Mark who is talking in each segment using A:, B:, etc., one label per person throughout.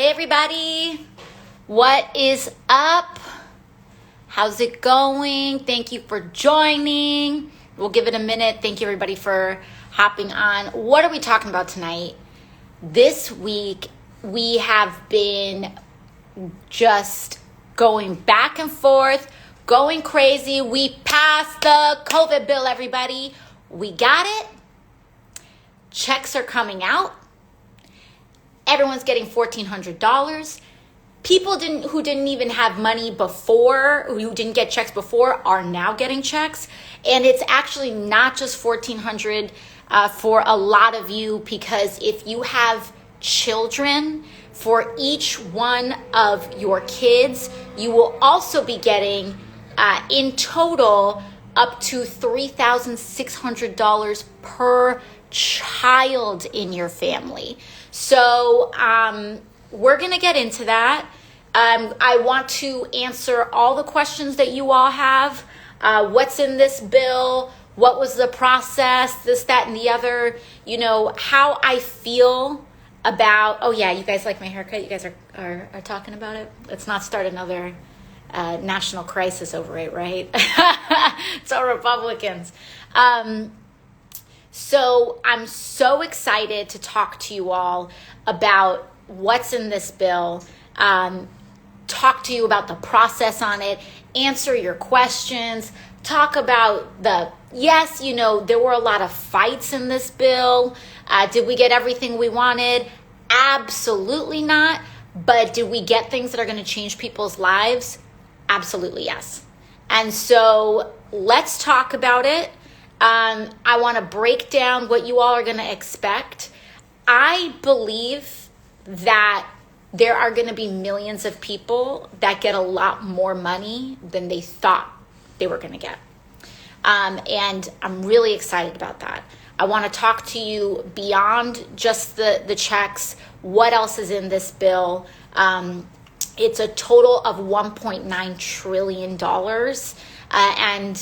A: Hey everybody, what is up? How's it going? Thank you for joining. We'll give it a minute. Thank you everybody for hopping on. What are we talking about tonight? This week we have been just going back and forth, going crazy. We passed the COVID bill, everybody. We got it. Checks are coming out. Everyone's getting $1,400. People who didn't even have money before, who didn't get checks before, are now getting checks. And it's actually not just $1,400 for a lot of you, because if you have children, for each one of your kids, you will also be getting in total up to $3,600 per child in your family. So we're going to get into that. I want to answer all the questions that you all have. What's in this bill? What was the process? This, that, and the other. You know, how I feel about, oh yeah, you guys like my haircut? You guys are talking about it? Let's not start another national crisis over it, right? It's all Republicans. So I'm so excited to talk to you all about what's in this bill, talk to you about the process on it, answer your questions, talk about yes, you know, there were a lot of fights in this bill. Did we get everything we wanted? Absolutely not. But did we get things that are going to change people's lives? Absolutely yes. And so let's talk about it. I want to break down what you all are going to expect. I believe that there are going to be millions of people that get a lot more money than they thought they were going to get. And I'm really excited about that. I want to talk to you beyond just the checks. What else is in this bill? It's a total of $1.9 trillion. And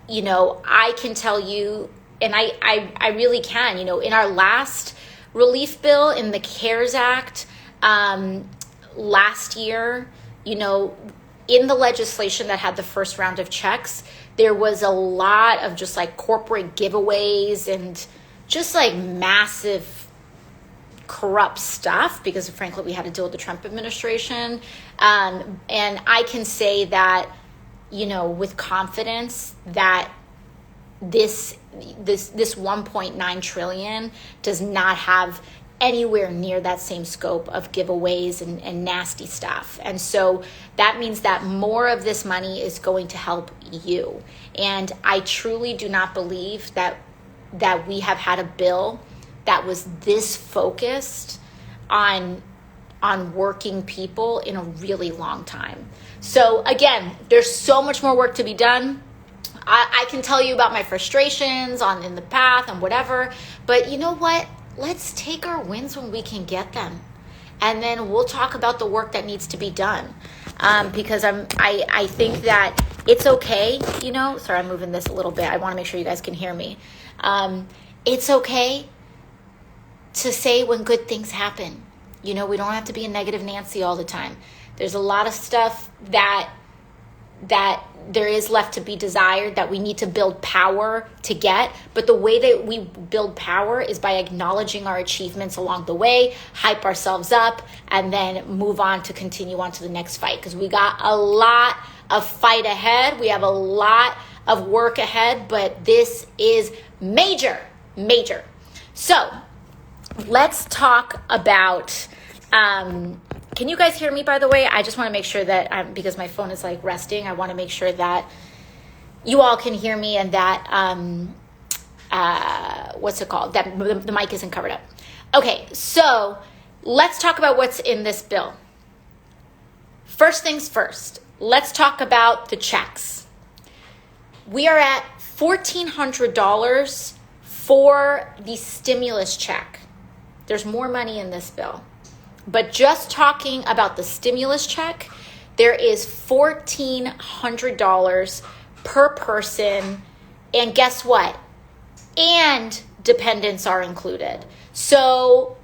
A: you know, I can tell you, and I really can, you know, in our last relief bill in the CARES Act last year, you know, in the legislation that had the first round of checks, there was a lot of just like corporate giveaways and just like massive corrupt stuff, because frankly, we had to deal with the Trump administration. And I can say that, you know, with confidence that this 1.9 trillion does not have anywhere near that same scope of giveaways and nasty stuff. And so that means that more of this money is going to help you. And I truly do not believe that we have had a bill that was this focused on working people in a really long time. So again, there's so much more work to be done. I can tell you about my frustrations in the path and whatever, but you know what? Let's take our wins when we can get them. And then we'll talk about the work that needs to be done. Because I think that it's okay, you know, sorry, I'm moving this a little bit. I want to make sure you guys can hear me. It's okay to say when good things happen. You know, we don't have to be a negative Nancy all the time. There's a lot of stuff that there is left to be desired that we need to build power to get. But the way that we build power is by acknowledging our achievements along the way, hype ourselves up, and then move on to continue on to the next fight. Because we got a lot of fight ahead. We have a lot of work ahead, but this is major. So let's talk about... can you guys hear me, by the way? I just want to make sure that, because my phone is like resting, I want to make sure that you all can hear me and that, that the mic isn't covered up. Okay, so let's talk about what's in this bill. First things first, let's talk about the checks. We are at $1,400 for the stimulus check. There's more money in this bill. But just talking about the stimulus check, there is $1,400 per person. And guess what? And dependents are included. So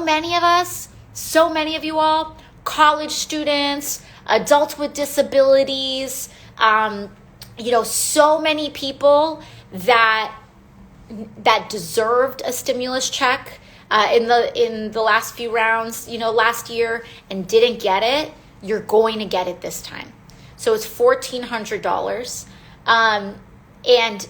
A: many of us so many of you all, college students, adults with disabilities, so many people that deserved a stimulus check in the last few rounds, last year, and didn't get it. You're going to get it this time. So it's $1,400. And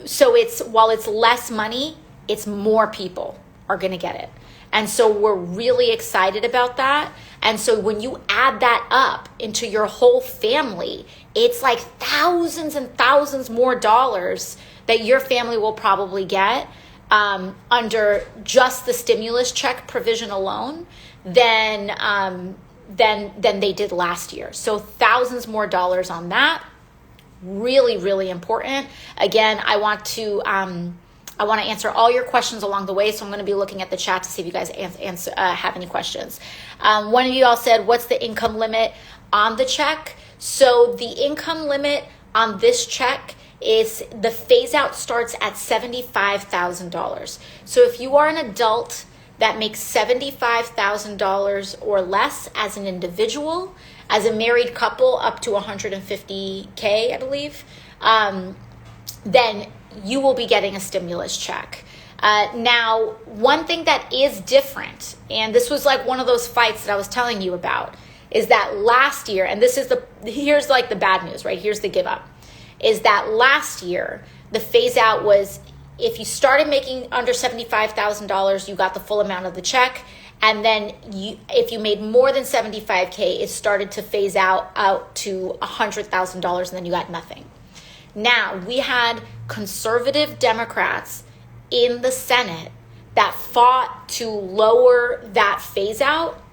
A: so while it's less money, it's more people are going to get it. And so we're really excited about that. And so when you add that up into your whole family, it's like thousands and thousands more dollars that your family will probably get under just the stimulus check provision alone than they did last year. So thousands more dollars on that. Really, really important. Again, I want to answer all your questions along the way, so I'm going to be looking at the chat to see if you guys have any questions. One of you all said, what's the income limit on the check? So the income limit on this check is the phase out starts at $75,000. So if you are an adult that makes $75,000 or less as an individual, as a married couple up to $150K, I believe, then you will be getting a stimulus check. Now, one thing that is different, and this was like one of those fights that I was telling you about, is that last year, and here's like the bad news, right? Here's the give up, is that last year, the phase out was, if you started making under $75,000, you got the full amount of the check. And then if you made more than $75K, it started to phase out to $100,000, and then you got nothing. Now, we had conservative Democrats in the Senate that fought to lower that phase out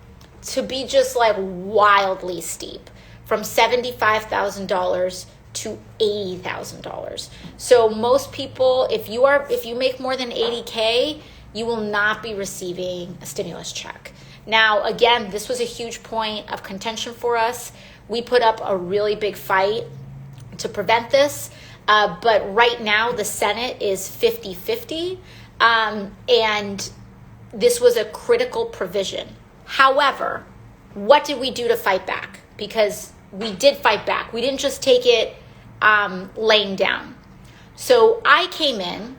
A: to be just like wildly steep, from $75,000 to $80,000. So most people, if you make more than $80K, you will not be receiving a stimulus check. Now, again, this was a huge point of contention for us. We put up a really big fight to prevent this, but right now the Senate is 50-50, and this was a critical provision. However, what did we do to fight back? Because we did fight back. We didn't just take it laying down. So I came in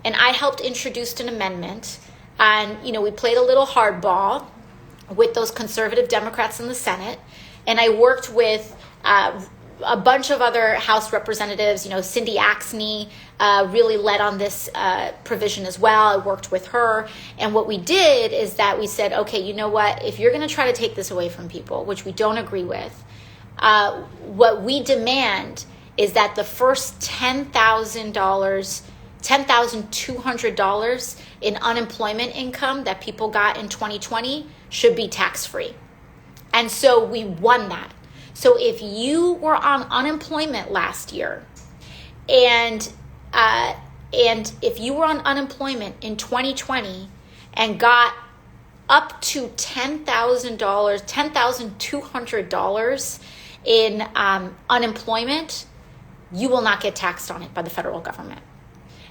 A: and I helped introduce an amendment, and we played a little hardball with those conservative Democrats in the Senate, and I worked with a bunch of other House representatives. Cindy Axne really led on this provision as well. I worked with her, and what we did is that we said, okay, you know what? If you're going to try to take this away from people, which we don't agree with, what we demand is that the first $10,200 in unemployment income that people got in 2020 should be tax-free. And so we won that. So if you were on unemployment last year, and if you were on unemployment in 2020 and got up to $10,200 in unemployment, you will not get taxed on it by the federal government.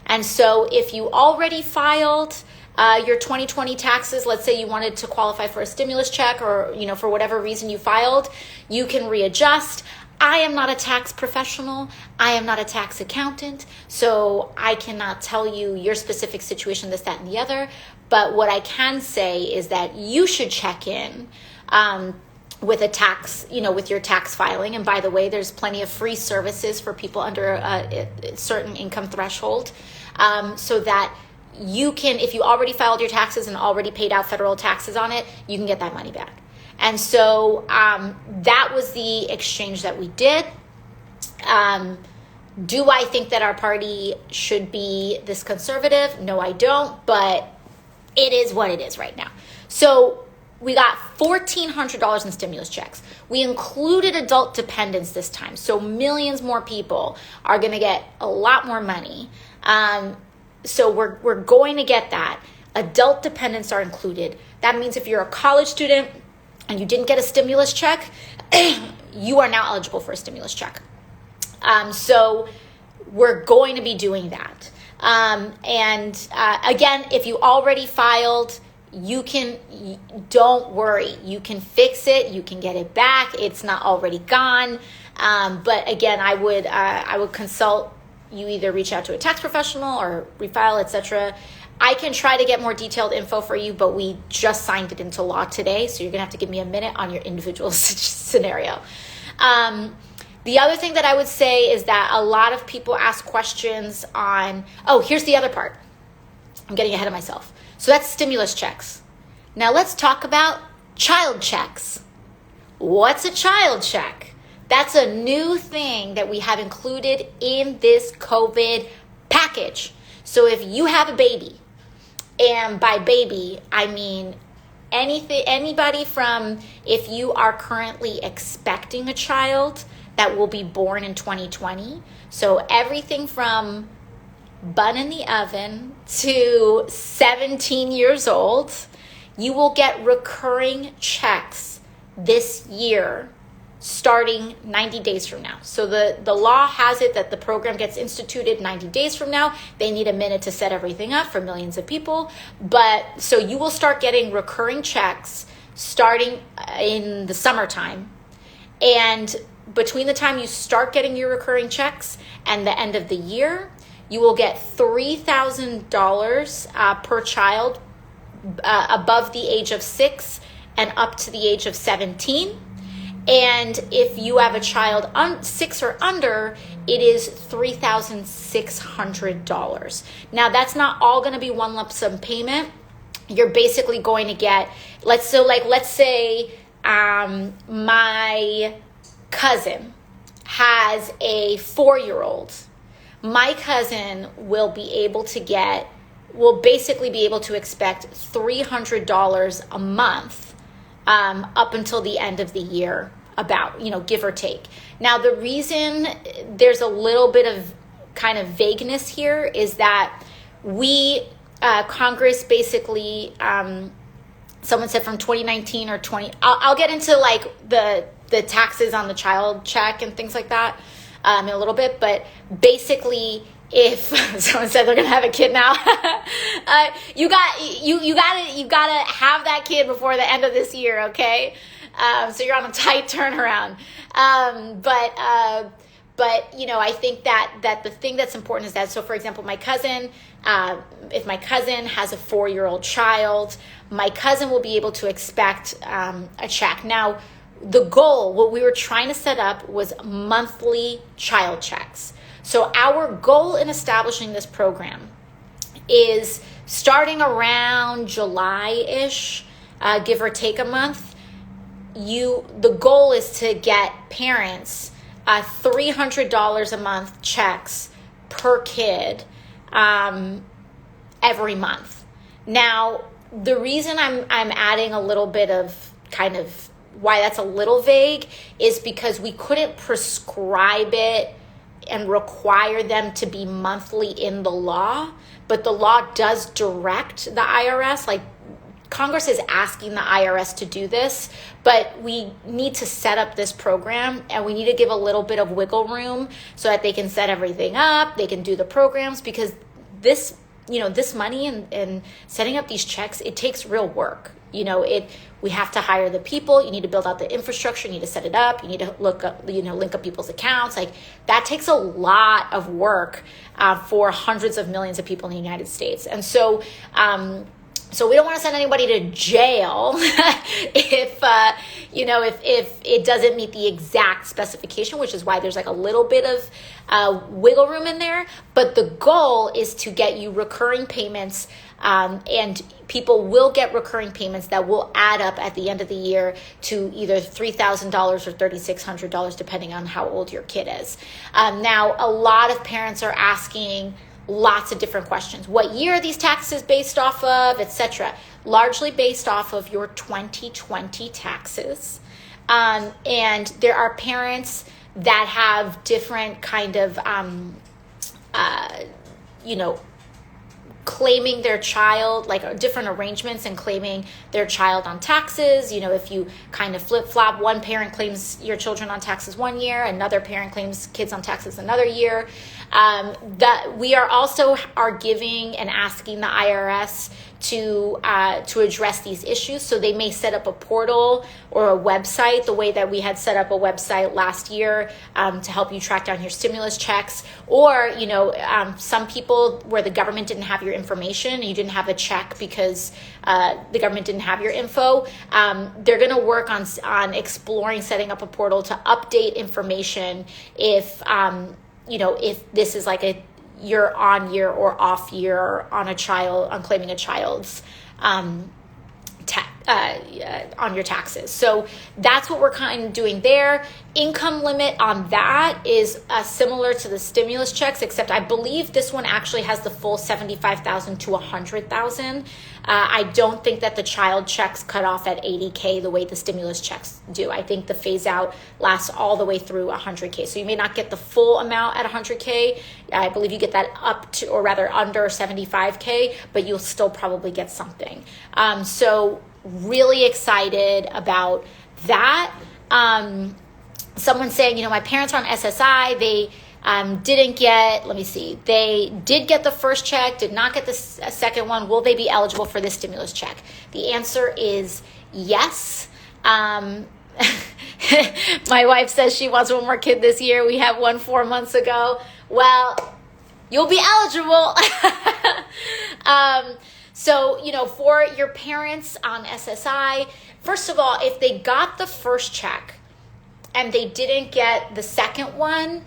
A: And so if you already filed your 2020 taxes, let's say you wanted to qualify for a stimulus check, or for whatever reason you filed, you can readjust. I am not a tax professional. I am not a tax accountant, so I cannot tell you your specific situation, this, that, and the other. But what I can say is that you should check in with a tax, with your tax filing. And by the way, there's plenty of free services for people under a certain income threshold, so that you can, if you already filed your taxes and already paid out federal taxes on it, you can get that money back. And so that was the exchange that we did. Do I think that our party should be this conservative? No, I don't, but it is what it is right now. So we got $1,400 in stimulus checks. We included adult dependents this time. So millions more people are going to get a lot more money. So we're going to get that. Adult dependents are included. That means if you're a college student and you didn't get a stimulus check, you are now eligible for a stimulus check. So we're going to be doing that. Again, if you already filed don't worry, you can fix it, you can get it back, it's not already gone. But again, I would consult, you either reach out to a tax professional or refile, etc. I can try to get more detailed info for you, but we just signed it into law today, so you're gonna have to give me a minute on your individual scenario. The other thing that I would say is that a lot of people ask questions on, here's the other part. I'm getting ahead of myself. So that's stimulus checks. Now let's talk about child checks. What's a child check? That's a new thing that we have included in this COVID package. So if you have a baby, and by baby, I mean anybody from, if you are currently expecting a child that will be born in 2020. So everything from bun in the oven to 17 years old, you will get recurring checks this year starting 90 days from now. So the law has it that the program gets instituted 90 days from now. They need a minute to set everything up for millions of people. But so you will start getting recurring checks starting in the summertime. And between the time you start getting your recurring checks and the end of the year, you will get $3,000 per child above the age of 6 and up to the age of 17. And if you have a child 6 or under, it is $3,600. Now, that's not all going to be one lump sum payment. You're basically going to get, let's say my cousin has a 4-year-old. My cousin will basically be able to expect $300 a month up until the end of the year, about, give or take. Now, the reason there's a little bit of kind of vagueness here is that Congress basically, someone said from 2019 or 20, I'll get into like the taxes on the child check and things like that in a little bit, but basically, if someone said they're gonna have a kid now, you gotta have that kid before the end of this year, okay? So you're on a tight turnaround. But I think that the thing that's important is that, so for example, my cousin, if my cousin has a 4-year-old child, my cousin will be able to expect a check. Now, the goal, what we were trying to set up was monthly child checks. So our goal in establishing this program is starting around July-ish, give or take a month. The goal is to get parents $300 a month checks per kid every month. Now, the reason I'm adding a little bit of kind of why that's a little vague is because we couldn't prescribe it and require them to be monthly in the law, but the law does direct the IRS, like Congress is asking the IRS to do this, but we need to set up this program and we need to give a little bit of wiggle room so that they can set everything up, they can do the programs, because this money and setting up these checks, it takes real work. We have to hire the people, you need to build out the infrastructure, you need to set it up, you need to link up people's accounts. Like that takes a lot of work for hundreds of millions of people in the United States. And so we don't want to send anybody to jail if it doesn't meet the exact specification, which is why there's like a little bit of wiggle room in there. But the goal is to get you recurring payments, and people will get recurring payments that will add up at the end of the year to either $3,000 or $3,600, depending on how old your kid is. Now, a lot of parents are asking lots of different questions. What year are these taxes based off of, etc.? Largely based off of your 2020 taxes. And there are parents that have different kind of, claiming their child, like different arrangements and claiming their child on taxes. If you kind of flip-flop, one parent claims your children on taxes one year, another parent claims kids on taxes another year. That we are also giving and asking the IRS to address these issues. So they may set up a portal or a website, the way that we had set up a website last year to help you track down your stimulus checks. Or, some people where the government didn't have your information and you didn't have a check because the government didn't have your info, they're going to work on exploring setting up a portal to update information if this is like a year on year or off year on claiming a child's on your taxes. So that's what we're kind of doing there. Income limit on that is similar to the stimulus checks, except I believe this one actually has the full $75,000 to $100,000. I don't think that the child checks cut off at $80K the way the stimulus checks do. I think the phase out lasts all the way through $100K. So you may not get the full amount at $100K. I believe you get that up to, or rather under $75K, but you'll still probably get something. So really excited about that. Someone saying, my parents are on SSI. They didn't get, they did get the first check, did not get the second one. Will they be eligible for this stimulus check? The answer is yes. My wife says she wants one more kid this year. We have one 4 months ago. Well, you'll be eligible. So, for your parents on SSI, first of all, if they got the first check and they didn't get the second one,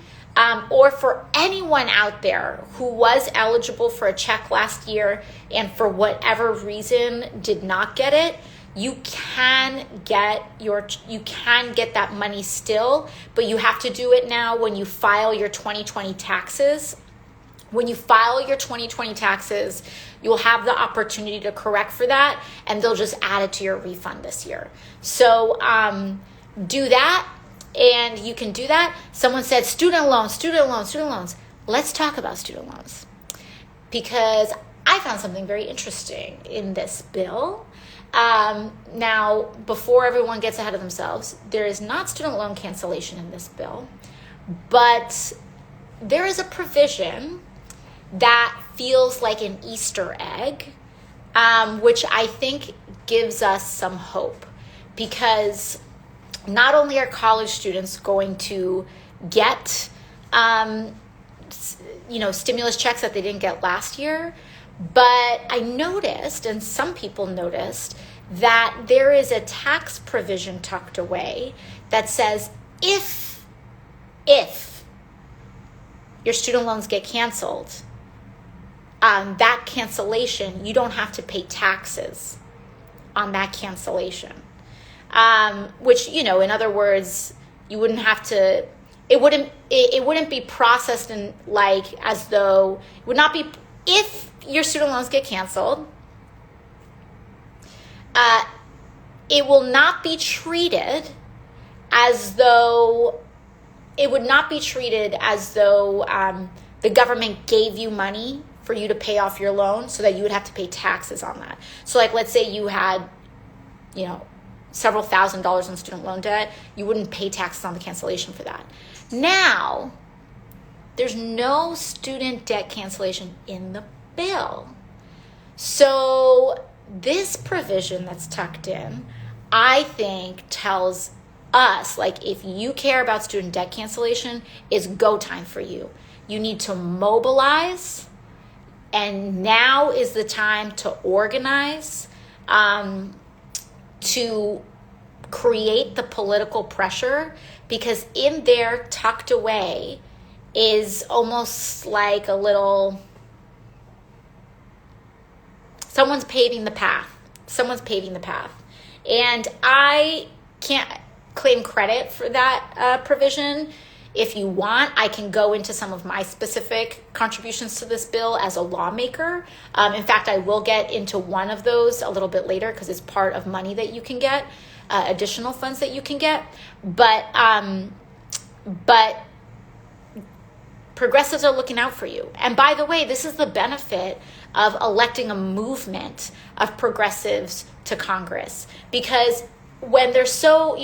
A: or for anyone out there who was eligible for a check last year and for whatever reason did not get it, you can get that money still, but you have to do it now when you file your 2020 taxes. When you file your 2020 taxes, you'll have the opportunity to correct for that, and they'll just add it to your refund this year. So do that, and you can do that. Someone said student loans. Let's talk about student loans, because I found something very interesting in this bill. Now, before everyone gets ahead of themselves, there is not student loan cancellation in this bill, but there is a provision that feels like an Easter egg, which I think gives us some hope, because not only are college students going to get, stimulus checks that they didn't get last year, but I noticed, and some people noticed, that there is a tax provision tucked away that says if your student loans get canceled, that cancellation, you don't have to pay taxes on that cancellation. Which, in other words, you wouldn't have to, it wouldn't be processed in as though, it would not be, if your student loans get canceled, it will not be treated as though, the government gave you money for you to pay off your loan, so that you would have to pay taxes on that. So let's say you had, several $1,000s in student loan debt, you wouldn't pay taxes on the cancellation for that. Now, there's no student debt cancellation in the bill. So this provision that's tucked in, I think, tells us, if you care about student debt cancellation, it's go time for you. You need to mobilize, and now is the time to organize, to create the political pressure, because in there, tucked away, is almost like a little, someone's paving the path. And I can't claim credit for that provision. If you want, I can go into some of my specific contributions to this bill as a lawmaker. In fact, I will get into one of those a little bit later, because it's part of money that you can get, additional funds that you can get. But progressives are looking out for you. And by the way, this is the benefit of electing a movement of progressives to Congress, because when there's so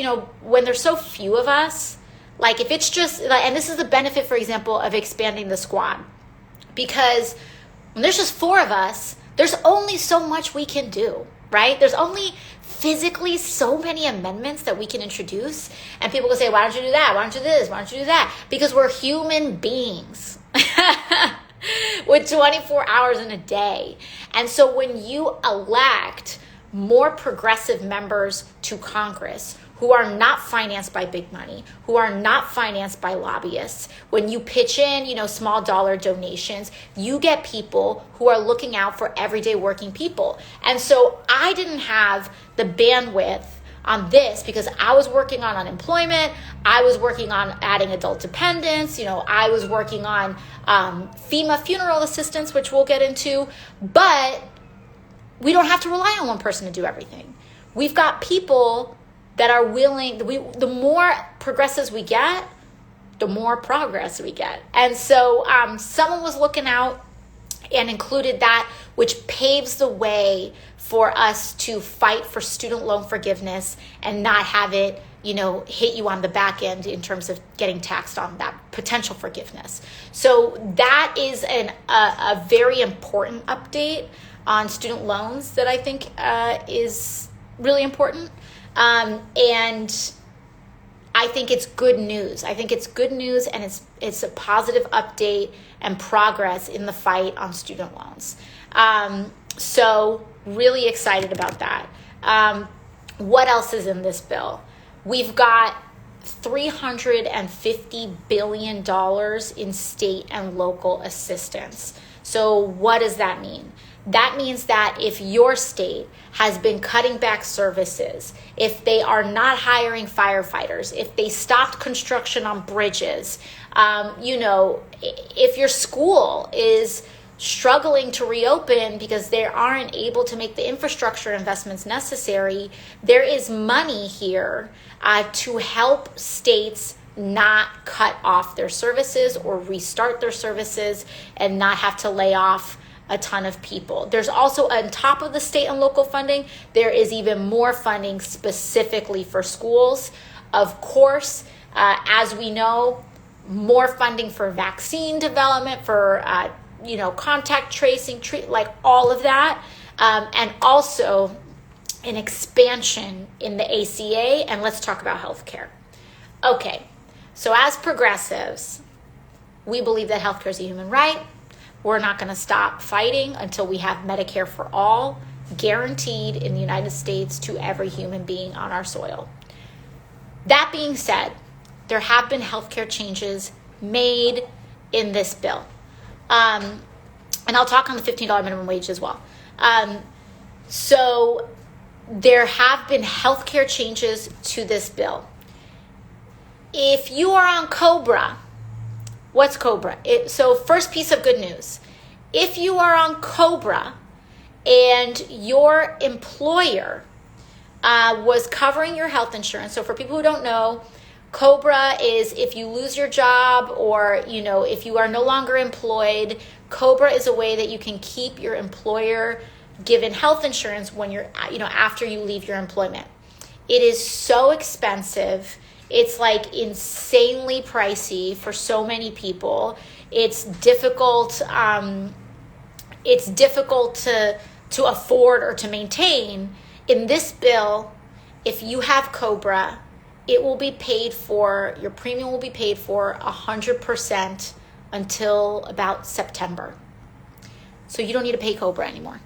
A: few of us, if it's just, and this is the benefit, for example, of expanding the squad, because when there's just 4 of us, There's only so much we can do, right? There's only physically so many amendments that we can introduce. And people will say, why don't you do that? Why don't you do this? Why don't you do that? Because we're human beings with 24 hours in a day. And so when you elect more progressive members to Congress who are not financed by big money, who are not financed by lobbyists, when you pitch in, small dollar donations, you get people who are looking out for everyday working people. And so I didn't have the bandwidth on this because I was working on unemployment, I was working on adding adult dependents, I was working on FEMA funeral assistance, which we'll get into, but we don't have to rely on one person to do everything. We've got people that are willing, the more progressives we get, the more progress we get. And so someone was looking out and included that, which paves the way for us to fight for student loan forgiveness and not have it, hit you on the back end in terms of getting taxed on that potential forgiveness. So that is a very important update on student loans that I think is really important. And I think it's good news. I think it's good news, and it's a positive update and progress in the fight on student loans. So really excited about that. What else is in this bill? We've got $350 billion in state and local assistance. So what does that mean? That means that if your state has been cutting back services, if they are not hiring firefighters, if they stopped construction on bridges, if your school is struggling to reopen because they aren't able to make the infrastructure investments necessary, there is money here to help states not cut off their services or restart their services and not have to lay off a ton of people. There's also, on top of the state and local funding, there is even more funding specifically for schools. Of course, as we know, more funding for vaccine development, for contact tracing, like all of that, and also an expansion in the ACA. And let's talk about healthcare. Okay, so as progressives, we believe that healthcare is a human right. We're not going to stop fighting until we have Medicare for all guaranteed in the United States to every human being on our soil. That being said, there have been healthcare changes made in this bill. And I'll talk on the $15 minimum wage as well. So there have been healthcare changes to this bill. If you are on COBRA, what's COBRA? So first piece of good news. If you are on COBRA and your employer was covering your health insurance, so for people who don't know, COBRA is if you lose your job or, if you are no longer employed, COBRA is a way that you can keep your employer given health insurance when you're, after you leave your employment. It is so expensive. It's like insanely pricey for so many people. It's difficult. To afford or to maintain. In this bill, if you have COBRA, it will be paid for. Your premium will be paid for 100% until about September. So you don't need to pay COBRA anymore.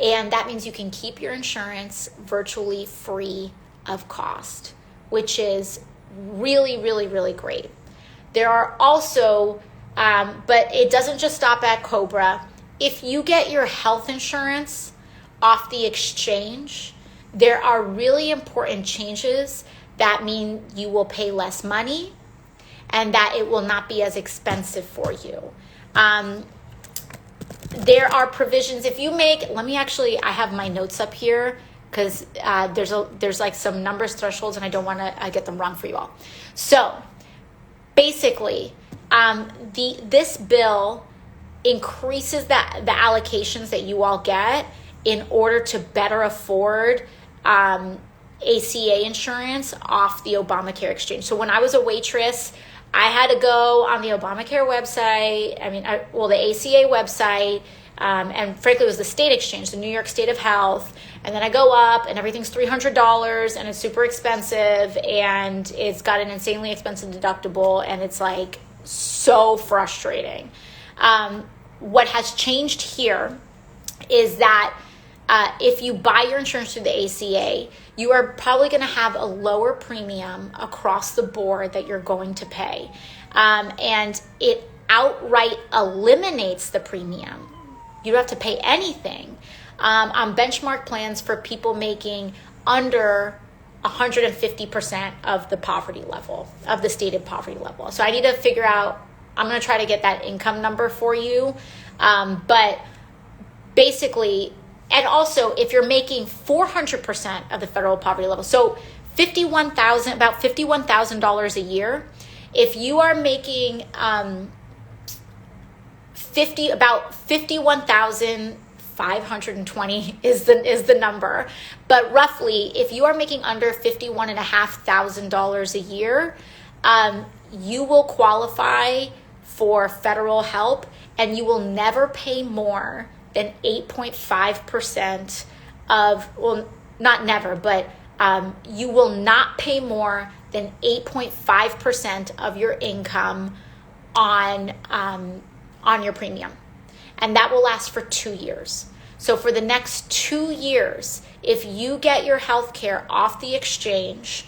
A: And that means you can keep your insurance virtually free of cost, which is really, really, really great. There are also, but it doesn't just stop at COBRA. If you get your health insurance off the exchange, there are really important changes that mean you will pay less money and that it will not be as expensive for you. There are provisions. If you make, I have my notes up here because there's like some numbers thresholds and I don't want to get them wrong for you all. So basically, this bill increases the allocations that you all get in order to better afford ACA insurance off the Obamacare exchange. So when I was a waitress, I had to go on the Obamacare website, the ACA website, and frankly, it was the state exchange, the New York State of Health. And then I go up and everything's $300 and it's super expensive and it's got an insanely expensive deductible and it's like so frustrating. What has changed here is that if you buy your insurance through the ACA, you are probably going to have a lower premium across the board that you're going to pay. And it outright eliminates the premium. You don't have to pay anything on benchmark plans for people making under 150% of the poverty level, of the stated poverty level. So I need to figure out, I'm going to try to get that income number for you. But basically, and also if you're making 400% of the federal poverty level, so about $51,000 a year, if you are making about 51,520 is the number, but roughly if you are making under $51,500 a year, you will qualify for federal help, and you will never pay more than 8.5% of, well, not never, but you will not pay more than 8.5% of your income on your premium. And that will last for 2 years. So for the next 2 years, if you get your health care off the exchange,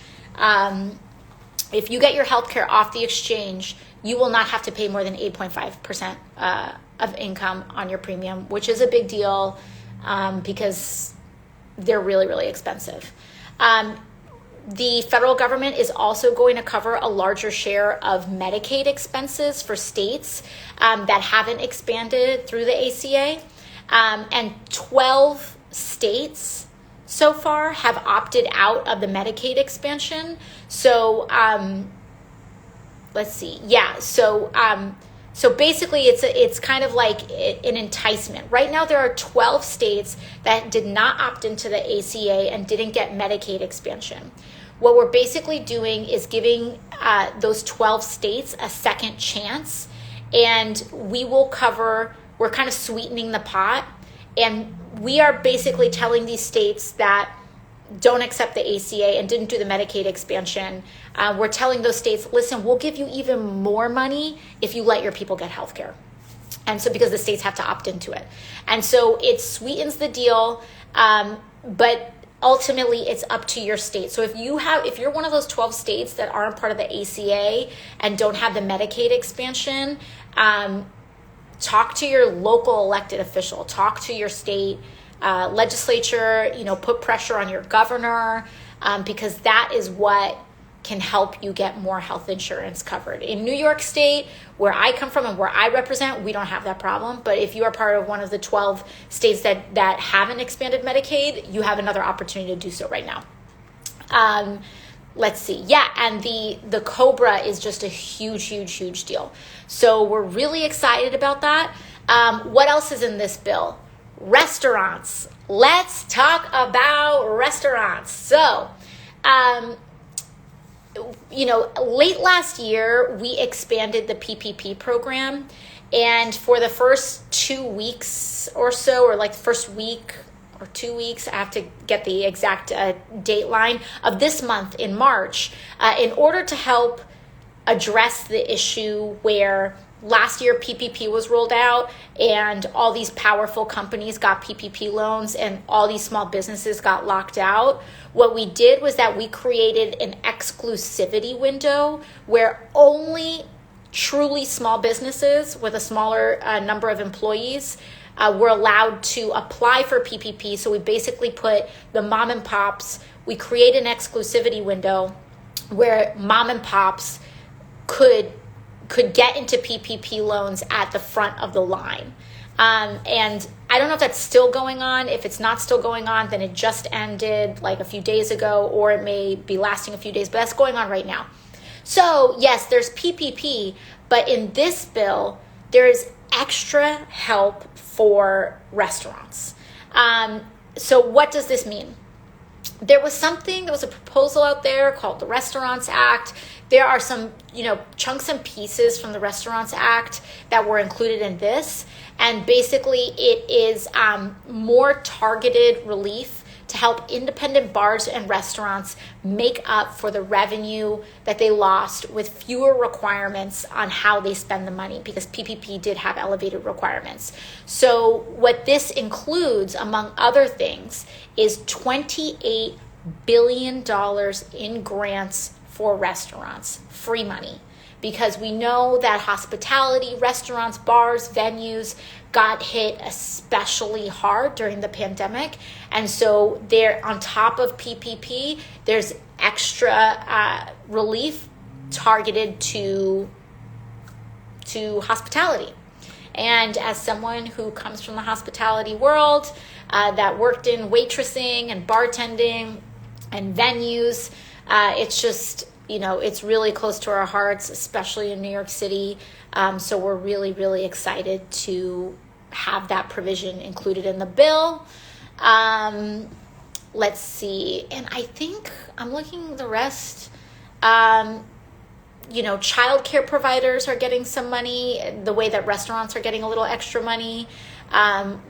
A: you will not have to pay more than 8.5% of income on your premium, which is a big deal because they're really, really expensive. The federal government is also going to cover a larger share of Medicaid expenses for states that haven't expanded through the ACA. And 12 states so far have opted out of the Medicaid expansion. So let's see. Yeah. So basically it's kind of like an enticement. Right now there are 12 states that did not opt into the ACA and didn't get Medicaid expansion. What we're basically doing is giving those 12 states a second chance, and we're kind of sweetening the pot, and we are basically telling these states that don't accept the ACA and didn't do the Medicaid expansion, we're telling those states, listen, we'll give you even more money if you let your people get health care. And so because the states have to opt into it. And so it sweetens the deal, but ultimately it's up to your state. So if you're one of those 12 states that aren't part of the ACA and don't have the Medicaid expansion, talk to your local elected official, talk to your state legislature, put pressure on your governor, because that is what can help you get more health insurance covered. In New York State, where I come from and where I represent, we don't have that problem. But if you are part of one of the 12 states that haven't expanded Medicaid, you have another opportunity to do so right now. Let's see. Yeah, and the COBRA is just a huge, huge, huge deal. So we're really excited about that. What else is in this bill? Restaurants. Let's talk about restaurants. So, late last year, we expanded the PPP program. And for the first 2 weeks or so, or like the first week or 2 weeks, I have to get the exact date line of this month in March, in order to help address the issue where last year PPP was rolled out and all these powerful companies got PPP loans and all these small businesses got locked out. What we did was that we created an exclusivity window where only truly small businesses with a smaller number of employees were allowed to apply for PPP. So we basically put the mom and pops, we create an exclusivity window where mom and pops could get into PPP loans at the front of the line. And I don't know if that's still going on. If it's not still going on, then it just ended like a few days ago, or it may be lasting a few days, but that's going on right now. So yes, there's PPP, but in this bill, there's extra help for restaurants. So what does this mean? there was a proposal out there called the Restaurants Act. There are some, chunks and pieces from the Restaurants Act that were included in this. And basically it is more targeted relief to help independent bars and restaurants make up for the revenue that they lost with fewer requirements on how they spend the money, because PPP did have elevated requirements. So what this includes, among other things, is $28 billion in grants for restaurants, free money. Because we know that hospitality, restaurants, bars, venues got hit especially hard during the pandemic. And so there, on top of PPP, there's extra relief targeted to hospitality. And as someone who comes from the hospitality world, that worked in waitressing and bartending and venues, it's just, it's really close to our hearts, especially in New York City. So we're really, really excited to have that provision included in the bill. Let's see. And I think I'm looking at the rest. Childcare providers are getting some money, the way that restaurants are getting a little extra money.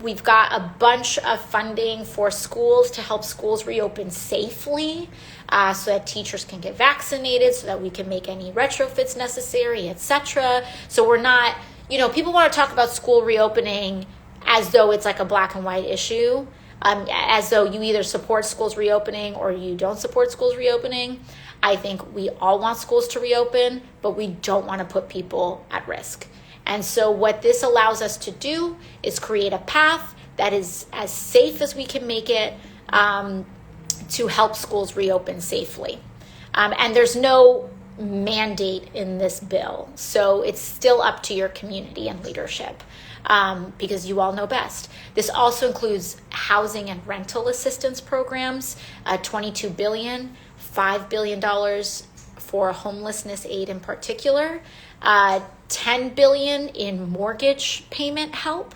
A: We've got a bunch of funding for schools to help schools reopen safely, so that teachers can get vaccinated, so that we can make any retrofits necessary, etc. So we're not, people want to talk about school reopening as though it's like a black and white issue, as though you either support schools reopening or you don't support schools reopening. I think we all want schools to reopen, but we don't want to put people at risk. And so what this allows us to do is create a path that is as safe as we can make it, to help schools reopen safely. And there's no mandate in this bill. So it's still up to your community and leadership, because you all know best. This also includes housing and rental assistance programs, $22 billion, $5 billion for homelessness aid in particular, $10 billion in mortgage payment help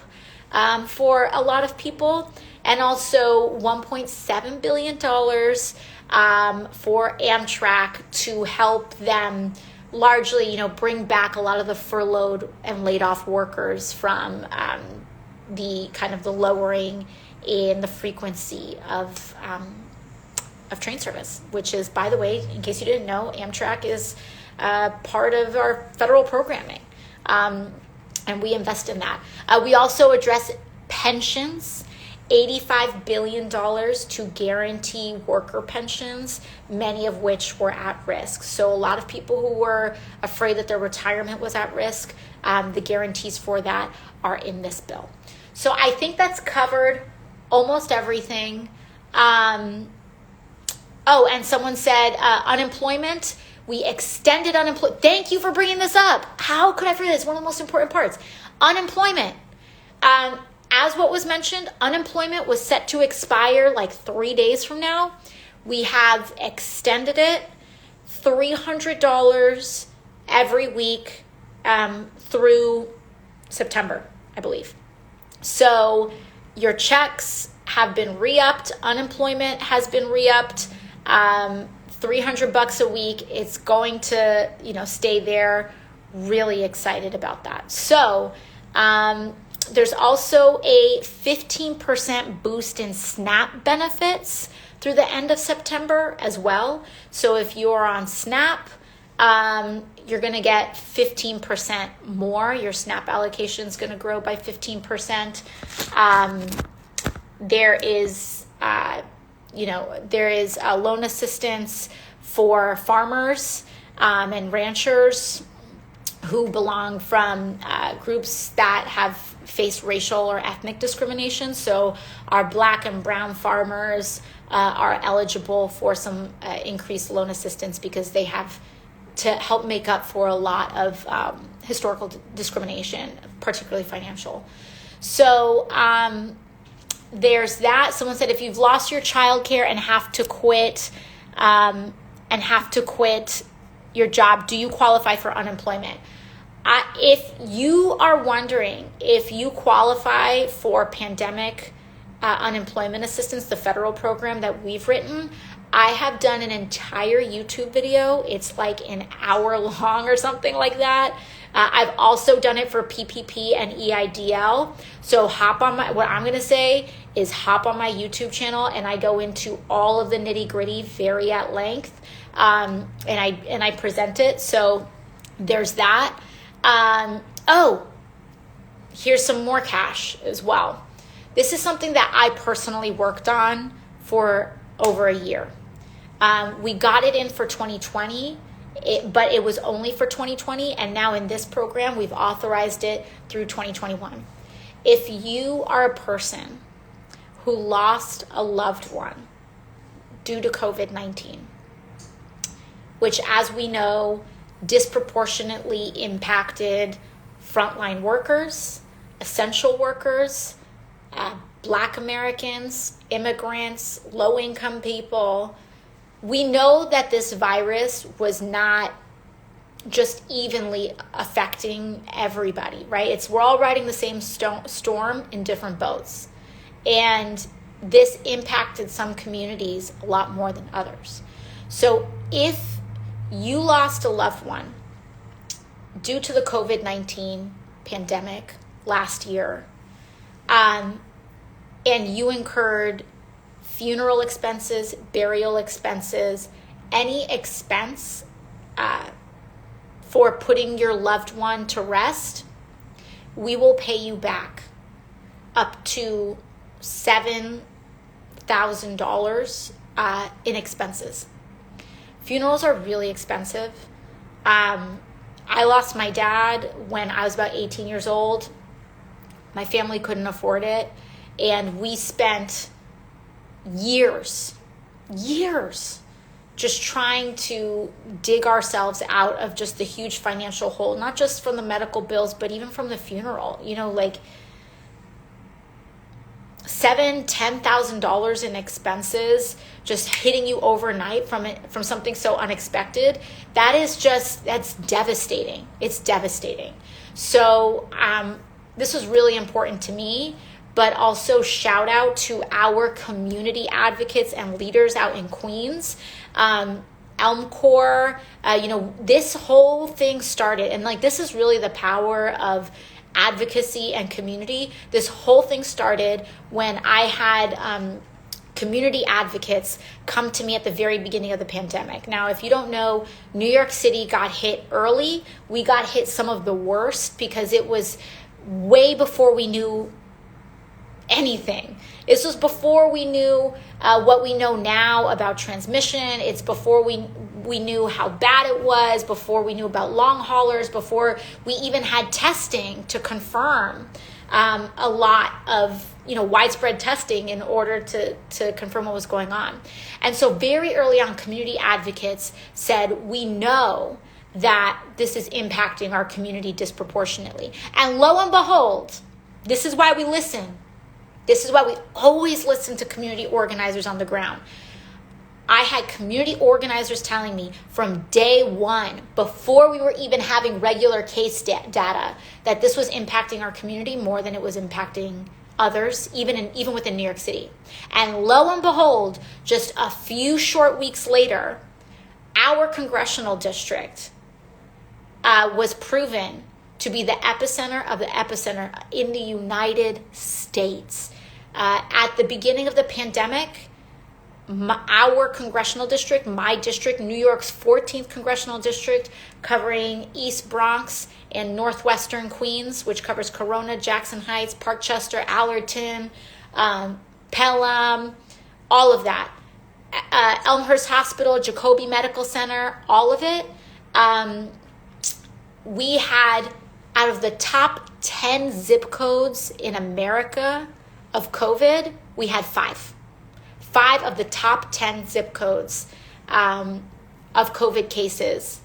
A: for a lot of people, and also $1.7 billion for Amtrak to help them largely, bring back a lot of the furloughed and laid off workers from the kind of the lowering in the frequency of train service, which is, by the way, in case you didn't know, Amtrak is part of our federal programming, and we invest in that. We also address pensions, $85 billion to guarantee worker pensions, many of which were at risk. So a lot of people who were afraid that their retirement was at risk, the guarantees for that are in this bill. So I think that's covered almost everything. And someone said unemployment. We extended unemployment. Thank you for bringing this up. How could I forget? It's one of the most important parts. Unemployment. As what was mentioned, unemployment was set to expire like 3 days from now. We have extended it $300 every week through September, I believe. So your checks have been re-upped. Unemployment has been re-upped. $300 a week. It's going to, stay there. Really excited about that. So, there's also a 15% boost in SNAP benefits through the end of September as well. So if you're on SNAP, you're going to get 15% more. Your SNAP allocation is going to grow by 15%. There is loan assistance for farmers and ranchers who belong from groups that have faced racial or ethnic discrimination. So our Black and brown farmers are eligible for some increased loan assistance because they have to help make up for a lot of historical discrimination, particularly financial. So there's that. Someone said if you've lost your childcare and have to quit your job, do you qualify for unemployment? If you are wondering if you qualify for pandemic unemployment assistance, the federal program that we've written, I have done an entire YouTube video. It's like an hour long or something like that. I've also done it for PPP and EIDL. So what I'm going to say is hop on my YouTube channel, and I go into all of the nitty gritty very at length. And I present it. So there's that. Here's some more cash as well. This is something that I personally worked on for over a year. We got it in for 2020, but it was only for 2020. And now in this program, we've authorized it through 2021. If you are a person who lost a loved one due to COVID-19, which, as we know, disproportionately impacted frontline workers, essential workers, Black Americans, immigrants, low-income people. We know that this virus was not just evenly affecting everybody, right? We're all riding the same storm in different boats. And this impacted some communities a lot more than others. So if you lost a loved one due to the COVID-19 pandemic last year, and you incurred funeral expenses, burial expenses, any expense for putting your loved one to rest, we will pay you back up to $7,000 in expenses. Funerals are really expensive. I lost my dad when I was about 18 years old. My family couldn't afford it. And we spent years just trying to dig ourselves out of just the huge financial hole, not just from the medical bills, but even from the funeral. Like $10,000 in expenses just hitting you overnight from something so unexpected. That's devastating. It's devastating. So this was really important to me, but also shout out to our community advocates and leaders out in Queens. Elm Corps, this whole thing started, and this is really the power of advocacy and community. This whole thing started when I had community advocates come to me at the very beginning of the pandemic. Now, if you don't know, New York City got hit early. We got hit some of the worst because it was way before we knew anything. This was before we knew what we know now about transmission. It's before we knew how bad it was, before we knew about long haulers, before we even had testing to confirm a lot of widespread testing in order to confirm what was going on. And so very early on, community advocates said, we know that this is impacting our community disproportionately. And lo and behold, this is why we listen. This is why we always listen to community organizers on the ground. I had community organizers telling me from day one, before we were even having regular case data, that this was impacting our community more than it was impacting others, even within New York City. And lo and behold, just a few short weeks later, our congressional district was proven to be the epicenter of the epicenter in the United States. At the beginning of the pandemic, our congressional district, my district, New York's 14th congressional district, covering East Bronx and Northwestern Queens, which covers Corona, Jackson Heights, Parkchester, Allerton, Pelham, all of that. Elmhurst Hospital, Jacobi Medical Center, all of it. We had, out of the top 10 zip codes in America of COVID, we had 5. 5 of the top 10 zip codes of COVID cases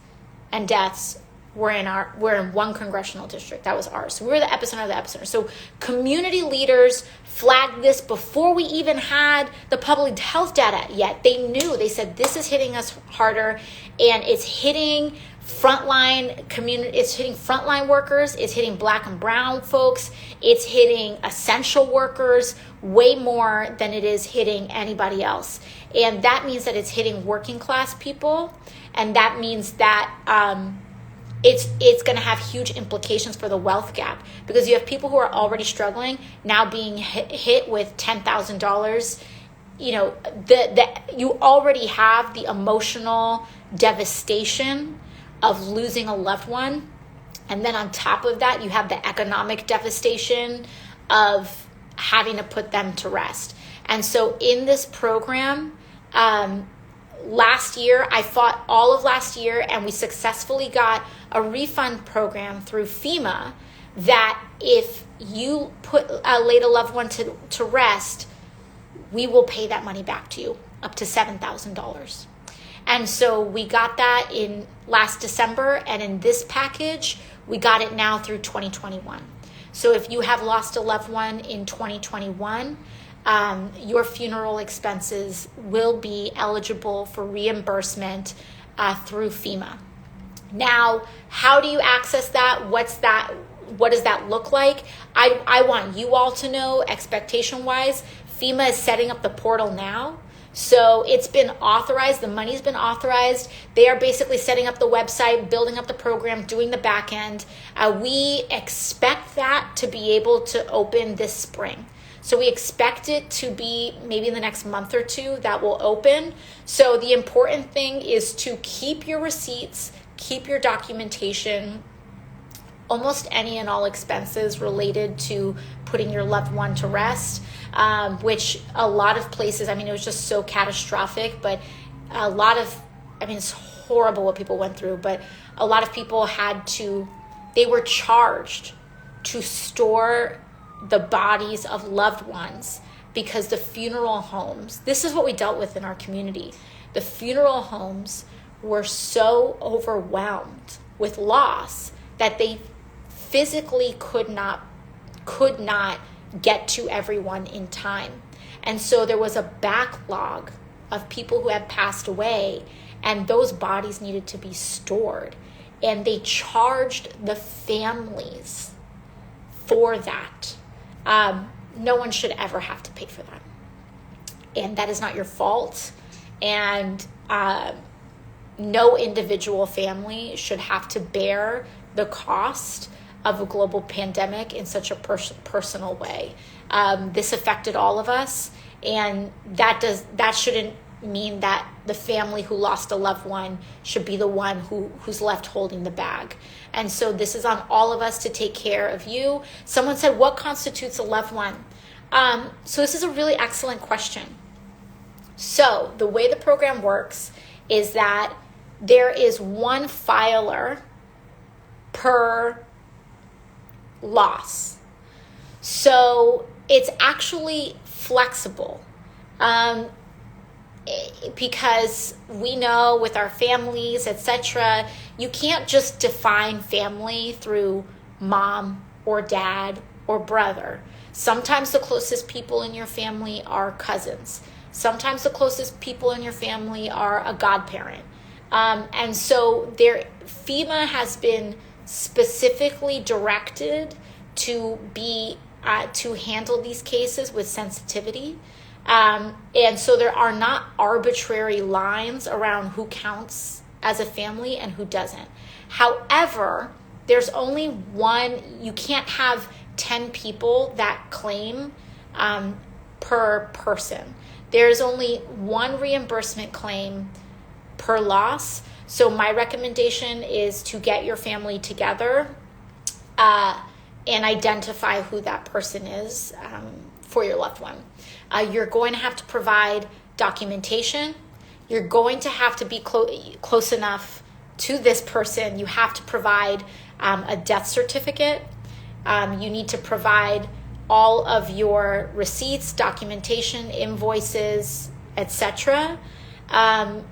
A: and deaths were in one congressional district. That was ours. So we were the epicenter of the epicenter. So community leaders flagged this before we even had the public health data yet. They knew. They said, this is hitting us harder, and it's hitting frontline community, it's hitting frontline workers, it's hitting Black and brown folks, it's hitting essential workers way more than it is hitting anybody else. And that means that it's hitting working class people, and that means that it's going to have huge implications for the wealth gap, because you have people who are already struggling now being hit with $10,000. You know, you already have the emotional devastation of losing a loved one, and then on top of that you have the economic devastation of having to put them to rest. And so in this program, last year, I fought all of last year, and we successfully got a refund program through FEMA that if you laid a loved one to rest, we will pay that money back to you, up to $7,000. And so we got that in last December, and in this package, we got it now through 2021. So if you have lost a loved one in 2021, your funeral expenses will be eligible for reimbursement through FEMA. Now, how do you access that? What does that look like? I want you all to know, expectation-wise, FEMA is setting up the portal now. So it's been authorized. The money's been authorized. They are basically setting up the website, building up the program, doing the back end. We expect that to be able to open this spring. So we expect it to be maybe in the next month or two that will open. So the important thing is to keep your receipts, keep your documentation, almost any and all expenses related to putting your loved one to rest, which a lot of places, I mean, it was just so catastrophic, but it's horrible what people went through, but a lot of people they were charged to store the bodies of loved ones, because the funeral homes, this is what we dealt with in our community. The funeral homes were so overwhelmed with loss that they physically could not get to everyone in time. And so there was a backlog of people who had passed away, and those bodies needed to be stored. And they charged the families for that. No one should ever have to pay for that. And that is not your fault. And no individual family should have to bear the cost of a global pandemic in such a personal way. This affected all of us, and that shouldn't mean that the family who lost a loved one should be the one who's left holding the bag. And so this is on all of us to take care of you. Someone said, what constitutes a loved one? So this is a really excellent question. So the way the program works is that there is one filer per loss. So it's actually flexible. Because we know with our families, etc., you can't just define family through mom or dad or brother. Sometimes the closest people in your family are cousins. Sometimes the closest people in your family are a godparent. And so FEMA has been specifically directed to handle these cases with sensitivity. And so there are not arbitrary lines around who counts as a family and who doesn't. However, there's only one, you can't have 10 people that claim per person. There's only one reimbursement claim per loss. So my recommendation is to get your family together and identify who that person is for your loved one. You're going to have to provide documentation. You're going to have to be close enough to this person. You have to provide a death certificate. You need to provide all of your receipts, documentation, invoices, etc. And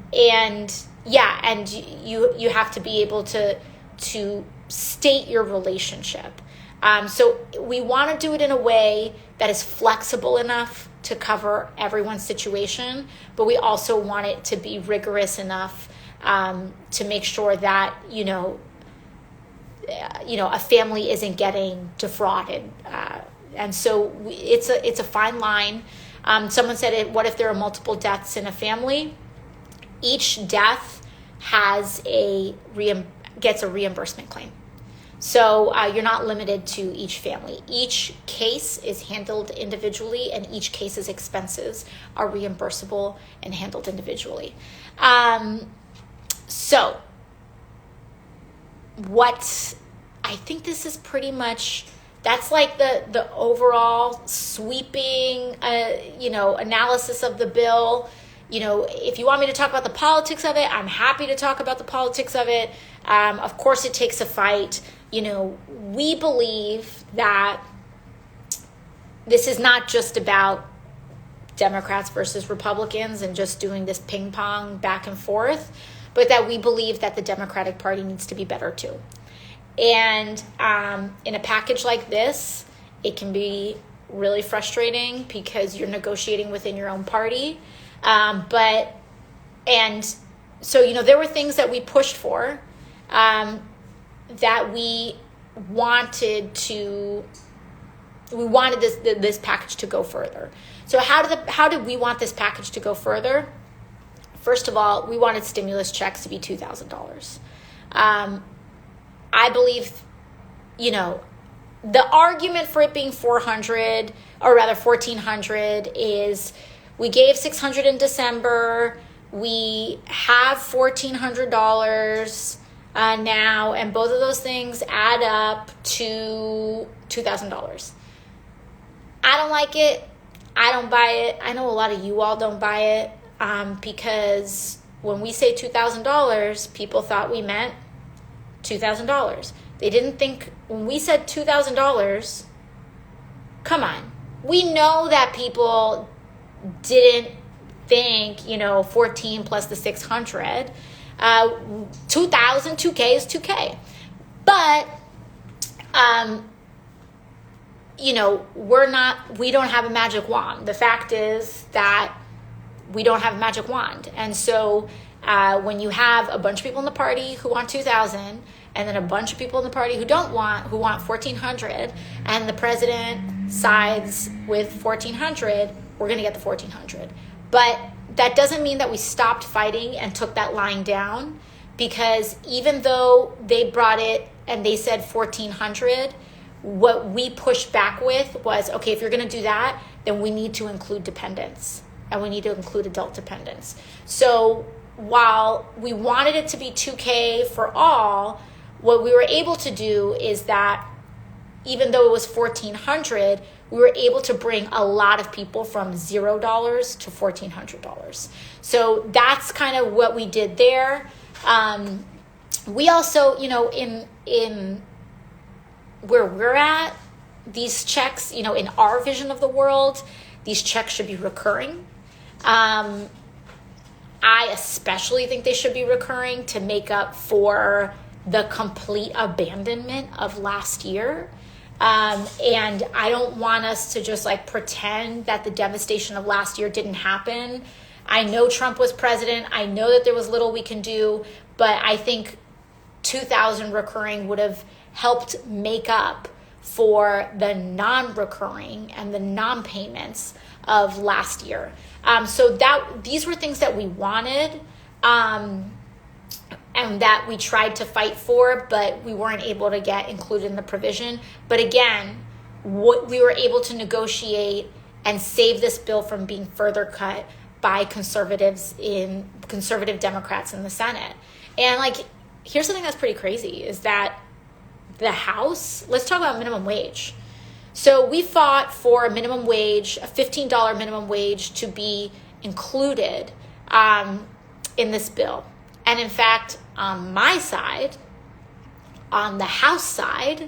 A: you have to be able to state your relationship. So we want to do it in a way that is flexible enough to cover everyone's situation, but we also want it to be rigorous enough to make sure that, a family isn't getting defrauded. And so it's a fine line. Someone said, what if there are multiple deaths in a family? Each death gets a reimbursement claim. So you're not limited to each family. Each case is handled individually, and each case's expenses are reimbursable and handled individually. So what I think this is pretty much, that's like the overall sweeping, analysis of the bill. If you want me to talk about the politics of it, I'm happy to talk about the politics of it. Of course, it takes a fight. We believe that this is not just about Democrats versus Republicans and just doing this ping pong back and forth, but that we believe that the Democratic Party needs to be better too. And in a package like this, it can be really frustrating because you're negotiating within your own party. There were things that we pushed for, that we wanted this package to go further. So how did we want this package to go further? First of all, we wanted stimulus checks to be $2,000. I believe, the argument for it being $1,400 is we gave $600 in December. We have $1,400 now, and both of those things add up to $2,000. I don't like it. I don't buy it. I know a lot of you all don't buy it, because when we say $2,000, people thought we meant $2,000. They didn't think, when we said $2,000, come on. We know that people didn't think, 14 plus the 600. 2,000, 2K is 2K. But, we don't have a magic wand. The fact is that we don't have a magic wand. And so when you have a bunch of people in the party who want 2,000, and then a bunch of people in the party who want 1,400, and the president sides with 1,400, we're going to get the 1,400. But that doesn't mean that we stopped fighting and took that line down, because even though they brought it and they said 1,400, what we pushed back with was, okay, if you're going to do that, then we need to include dependents, and we need to include adult dependents. So while we wanted it to be 2K for all, what we were able to do is that even though it was 1,400, we were able to bring a lot of people from $0 to $1,400. So that's kind of what we did there. We also, in where we're at, these checks, in our vision of the world, these checks should be recurring. I especially think they should be recurring to make up for the complete abandonment of last year. And I don't want us to just pretend that the devastation of last year didn't happen. I know Trump was president. I know that there was little we can do, but I think 2,000 recurring would have helped make up for the non-recurring and the non-payments of last year. So these were things that we wanted, and that we tried to fight for, but we weren't able to get included in the provision. But again, we were able to negotiate and save this bill from being further cut by conservative Democrats in the Senate. And here's something that's pretty crazy, is that the House, let's talk about minimum wage. So we fought for a minimum wage, a $15 minimum wage, to be included in this bill. And in fact, on my side, on the House side,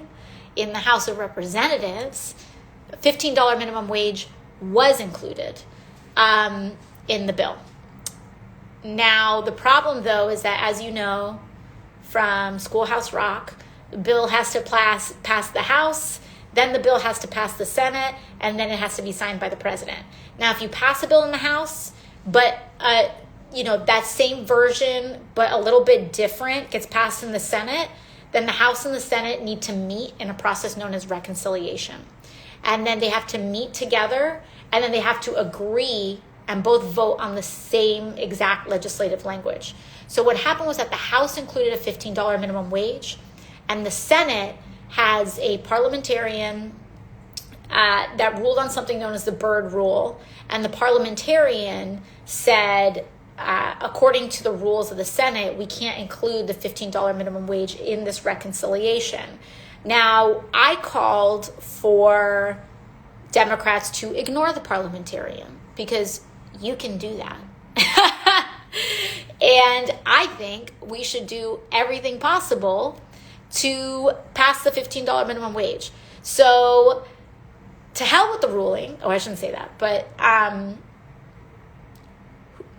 A: in the House of Representatives, a $15 minimum wage was included in the bill. Now, the problem, though, is that, as you know from Schoolhouse Rock, the bill has to pass the House, then the bill has to pass the Senate, and then it has to be signed by the president. Now, if you pass a bill in the House, but that same version, but a little bit different, gets passed in the Senate, then the House and the Senate need to meet in a process known as reconciliation. And then they have to meet together, and then they have to agree and both vote on the same exact legislative language. So what happened was that the House included a $15 minimum wage, and the Senate has a parliamentarian that ruled on something known as the Byrd Rule. And the parliamentarian said, according to the rules of the Senate, we can't include the $15 minimum wage in this reconciliation. Now, I called for Democrats to ignore the parliamentarian because you can do that. And I think we should do everything possible to pass the $15 minimum wage. So to hell with the ruling. Oh, I shouldn't say that, but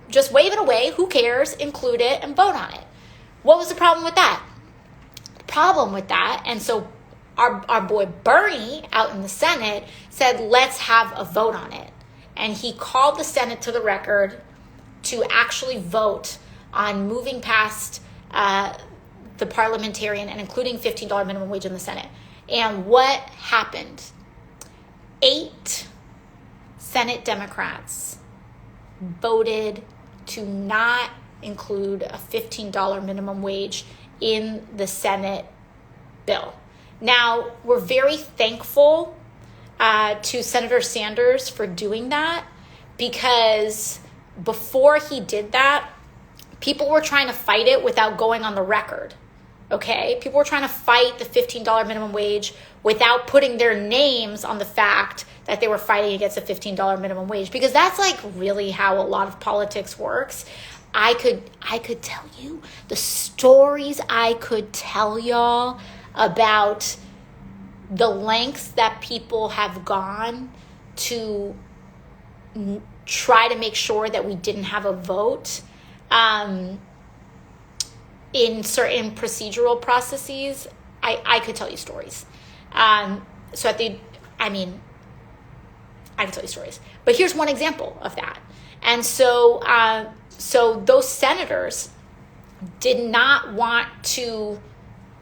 A: just wave it away. Who cares? Include it and vote on it. What was the problem with that? And so our boy Bernie out in the Senate said, let's have a vote on it. And he called the Senate to the record to actually vote on moving past the parliamentarian and including $15 minimum wage in the Senate. And what happened? 8 Senate Democrats voted to not include a $15 minimum wage in the Senate bill. Now, we're very thankful to Senator Sanders for doing that, because before he did that, people were trying to fight it without going on the record. Okay? People were trying to fight the $15 minimum wage without putting their names on the fact that they were fighting against a $15 minimum wage, because that's like really how a lot of politics works. I could tell you the stories I could tell y'all about the lengths that people have gone to try to make sure that we didn't have a vote in certain procedural processes. I could tell you stories. I could tell you stories. But here's one example of that. And so those senators did not want to,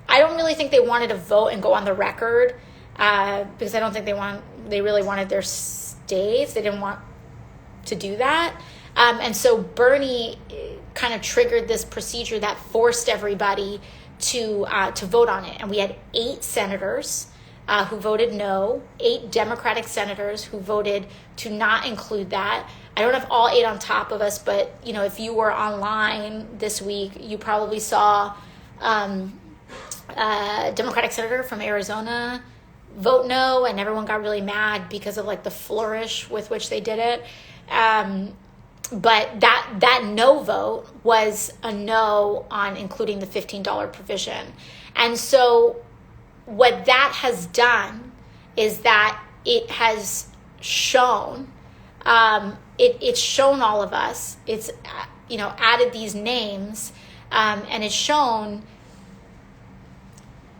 A: I don't really think they wanted to vote and go on the record because I don't think they really wanted their states. They didn't want to do that. And so Bernie kind of triggered this procedure that forced everybody to vote on it. And we had 8 senators who voted no, 8 Democratic senators who voted to not include that. I don't have all 8 on top of us, but if you were online this week, you probably saw a Democratic senator from Arizona vote no, and everyone got really mad because of like the flourish with which they did it. But that no vote was a no on including the $15 provision. And so what that has done is that it has shown, it's shown all of us, it's, added these names, and it's shown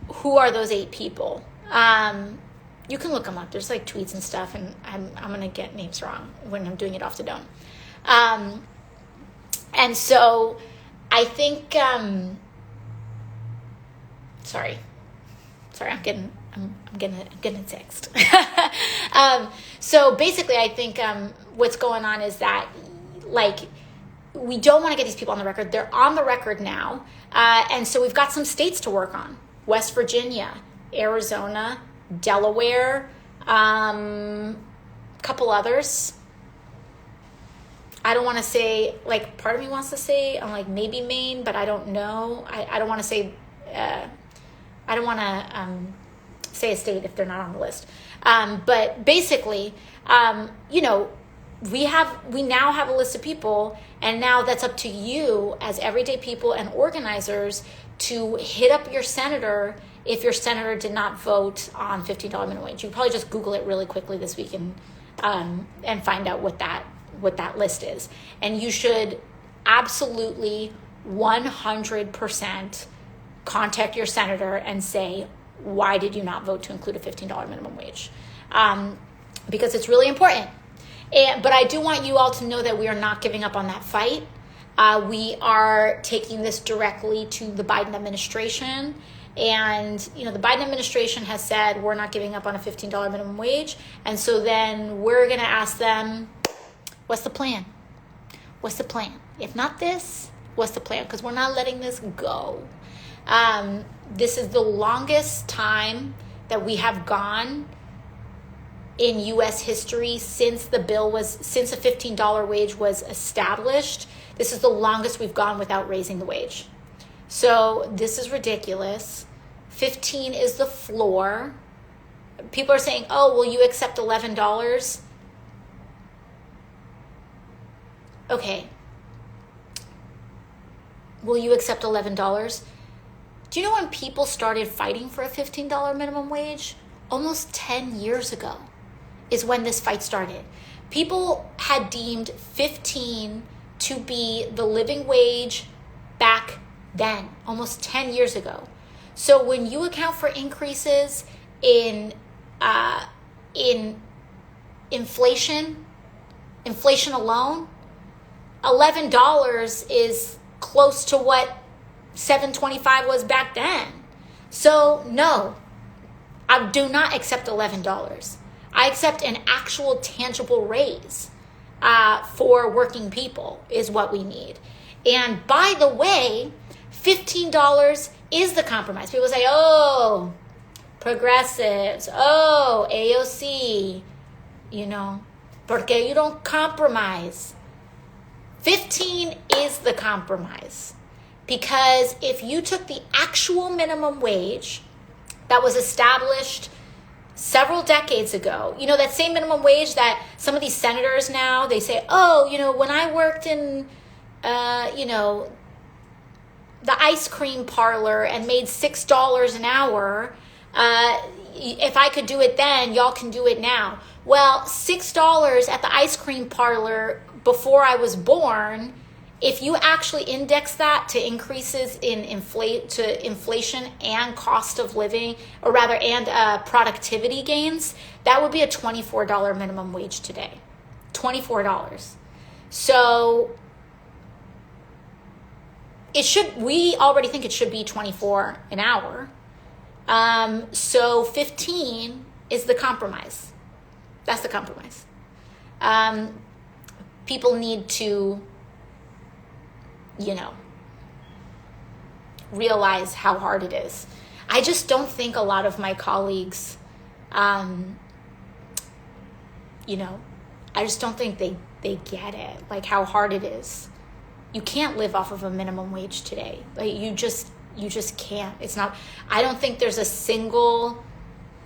A: who are those 8 people. You can look them up. There's like tweets and stuff, and I'm going to get names wrong when I'm doing it off the dome. And so I think, sorry, I'm getting a text. So basically I think, what's going on is that we don't want to get these people on the record. They're on the record now. And so we've got some states to work on: West Virginia, Arizona, Delaware, couple others. I don't want to say, part of me wants to say, maybe Maine, but I don't know. I don't want to say, I don't want to say a state if they're not on the list. But basically, we now have a list of people, and now that's up to you as everyday people and organizers to hit up your senator if your senator did not vote on $15 minimum wage. You can probably just Google it really quickly this week and find out what that list is. And you should absolutely 100% contact your senator and say, why did you not vote to include a $15 minimum wage? Because it's really important. But I do want you all to know that we are not giving up on that fight. We are taking this directly to the Biden administration. And, the Biden administration has said we're not giving up on a $15 minimum wage. And so then we're going to ask them, what's the plan? What's the plan? If not this, what's the plan? Because we're not letting this go. This is the longest time that we have gone in U.S. history since a $15 wage was established. This is the longest we've gone without raising the wage. So this is ridiculous. 15 is the floor. People are saying, oh, will you accept $11? Okay. Will you accept $11? Do you know when people started fighting for a $15 minimum wage? Almost 10 years ago is when this fight started. People had deemed 15 to be the living wage back then, almost 10 years ago. So when you account for increases in inflation alone, $11 is close to what $7.25 was back then. So no, I do not accept $11. I accept an actual tangible raise for working people is what we need. And by the way, $15 is the compromise. People say, oh, progressives, oh, AOC, porque you don't compromise. 15 is the compromise. Because if you took the actual minimum wage that was established several decades ago, that same minimum wage that some of these senators now, they say, oh, when I worked in, the ice cream parlor and made $6 an hour, if I could do it then, y'all can do it now. Well, $6 at the ice cream parlor before I was born, if you actually index that to increases in inflation and cost of living, or rather, and productivity gains, that would be a $24 minimum wage today. $24. So we already think it should be $24 an hour. So 15 is the compromise. That's the compromise. People need to, realize how hard it is. I just don't think a lot of my colleagues, I just don't think they get it, like how hard it is. You can't live off of a minimum wage today. Like you just can't. It's not, I don't think there's a single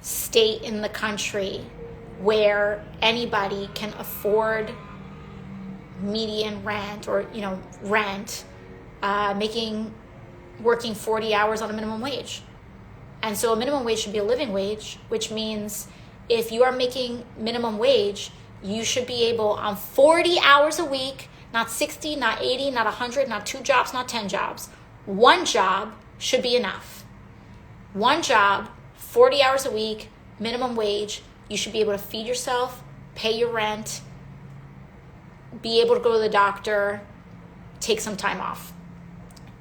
A: state in the country where anybody can afford median rent or, rent, working 40 hours on a minimum wage. And so a minimum wage should be a living wage, which means if you are making minimum wage, you should be able on 40 hours a week, not 60, not 80, not 100, not 2 jobs, not 10 jobs. 1 job should be enough. 1 job, 40 hours a week, minimum wage. You should be able to feed yourself, pay your rent, be able to go to the doctor, take some time off.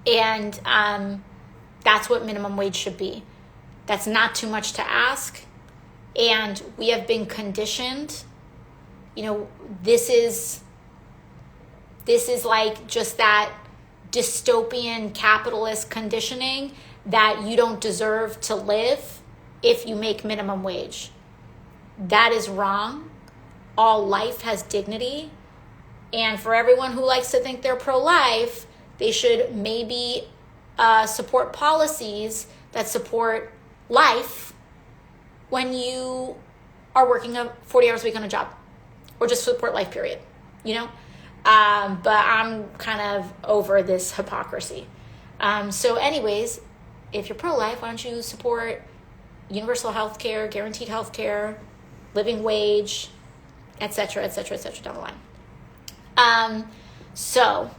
A: And that's what minimum wage should be. That's not too much to ask. And we have been conditioned. This is like just that dystopian capitalist conditioning that you don't deserve to live if you make minimum wage. That is wrong. All life has dignity. And for everyone who likes to think they're pro-life, they should maybe support policies that support life when you are working 40 hours a week on a job, or just support life, period, But I'm kind of over this hypocrisy. So anyways, if you're pro-life, why don't you support universal health care, guaranteed health care, living wage, et cetera, down the line. So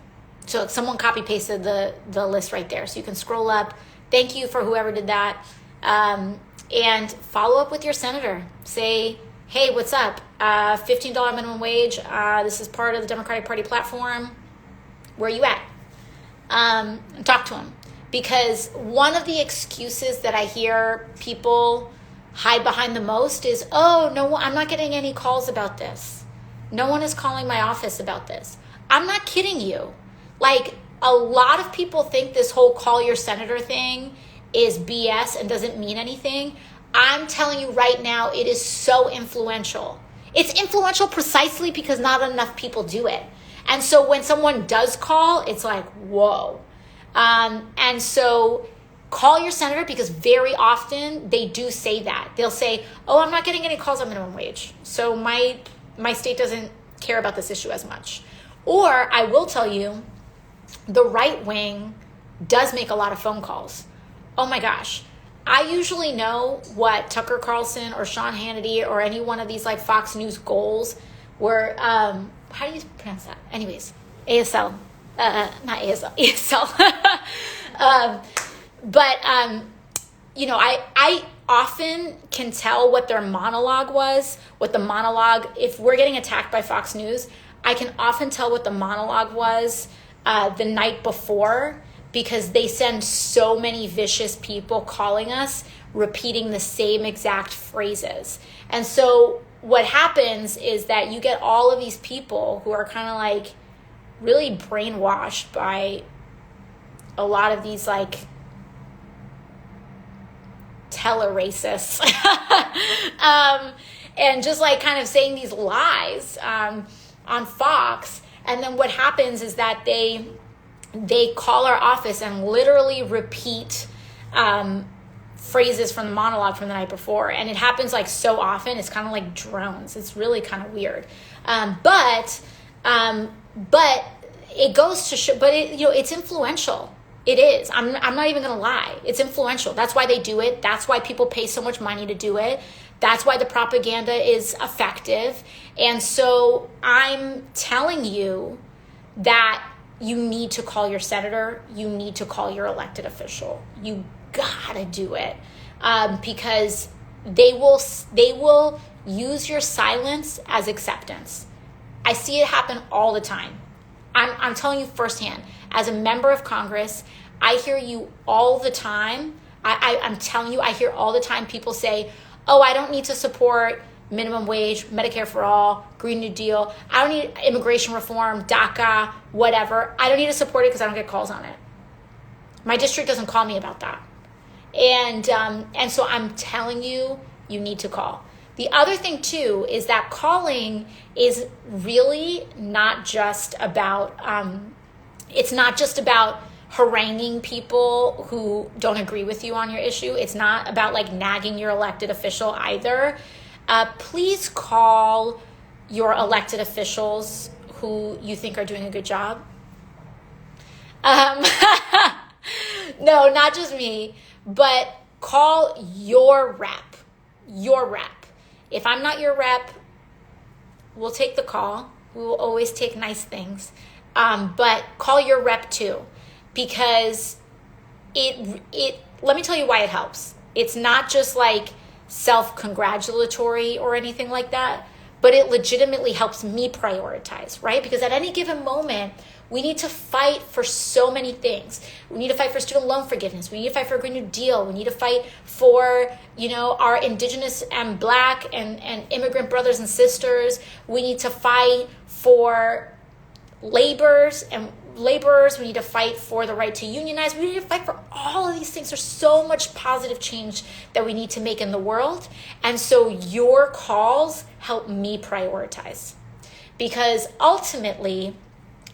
A: someone copy pasted the list right there. So you can scroll up. Thank you for whoever did that. And follow up with your senator. Say, hey, what's up? $15 minimum wage. This is part of the Democratic Party platform. Where are you at? And talk to them. Because one of the excuses that I hear people hide behind the most is, oh, no, I'm not getting any calls about this. No one is calling my office about this. I'm not kidding you. Like, a lot of people think this whole call your senator thing is BS and doesn't mean anything. I'm telling you right now, it is so influential. It's influential precisely because not enough people do it. And so when someone does call, it's like, whoa. And so call your senator, because very often they do say that. They'll say, oh, I'm not getting any calls on minimum wage, so my state doesn't care about this issue as much. Or I will tell you, the right wing does make a lot of phone calls. Oh my gosh. I usually know what Tucker Carlson or Sean Hannity or any one of these like Fox News goals were. How do you pronounce that? Anyways, ASL. Not ASL, ESL. I often can tell what their monologue was, if we're getting attacked by Fox News, I can often tell what the monologue was the night before, because they send so many vicious people calling us, repeating the same exact phrases. And so what happens is that you get all of these people who are kind of like really brainwashed by a lot of these like tele-racists and just like kind of saying these lies on Fox. And then what happens is that they call our office and literally repeat phrases from the monologue from the night before. And it happens like so often, it's kind of like drones. It's really kind of weird. But it goes to show, but it's influential. It is. I'm not even going to lie. It's influential. That's why they do it. That's why people pay so much money to do it. That's why the propaganda is effective. And so I'm telling you that you need to call your senator. You need to call your elected official. You gotta do it, because they will use your silence as acceptance. I see it happen all the time. I'm telling you firsthand. As a member of Congress, I hear you all the time. I'm telling you, I hear all the time people say, oh, I don't need to support minimum wage, Medicare for all, Green New Deal. I don't need immigration reform, DACA, whatever. I don't need to support it because I don't get calls on it. My district doesn't call me about that. And so I'm telling you, you need to call. The other thing too is that calling is really not just about, it's not just about haranguing people who don't agree with you on your issue. It's not about like nagging your elected official either. Please call your elected officials who you think are doing a good job. No, not just me, but call your rep. Your rep. If I'm not your rep, we'll take the call. We will always take nice things. But call your rep too, because let me tell you why it helps. It's not just like self-congratulatory or anything like that, but it legitimately helps me prioritize, right? Because at any given moment, we need to fight for so many things. We need to fight for student loan forgiveness. We need to fight for a Green New Deal. We need to fight for, our indigenous and Black and immigrant brothers and sisters. We need to fight for laborers. We need to fight for the right to unionize. We need to fight for all of these things. There's so much positive change that we need to make in the world. And so your calls help me prioritize, because ultimately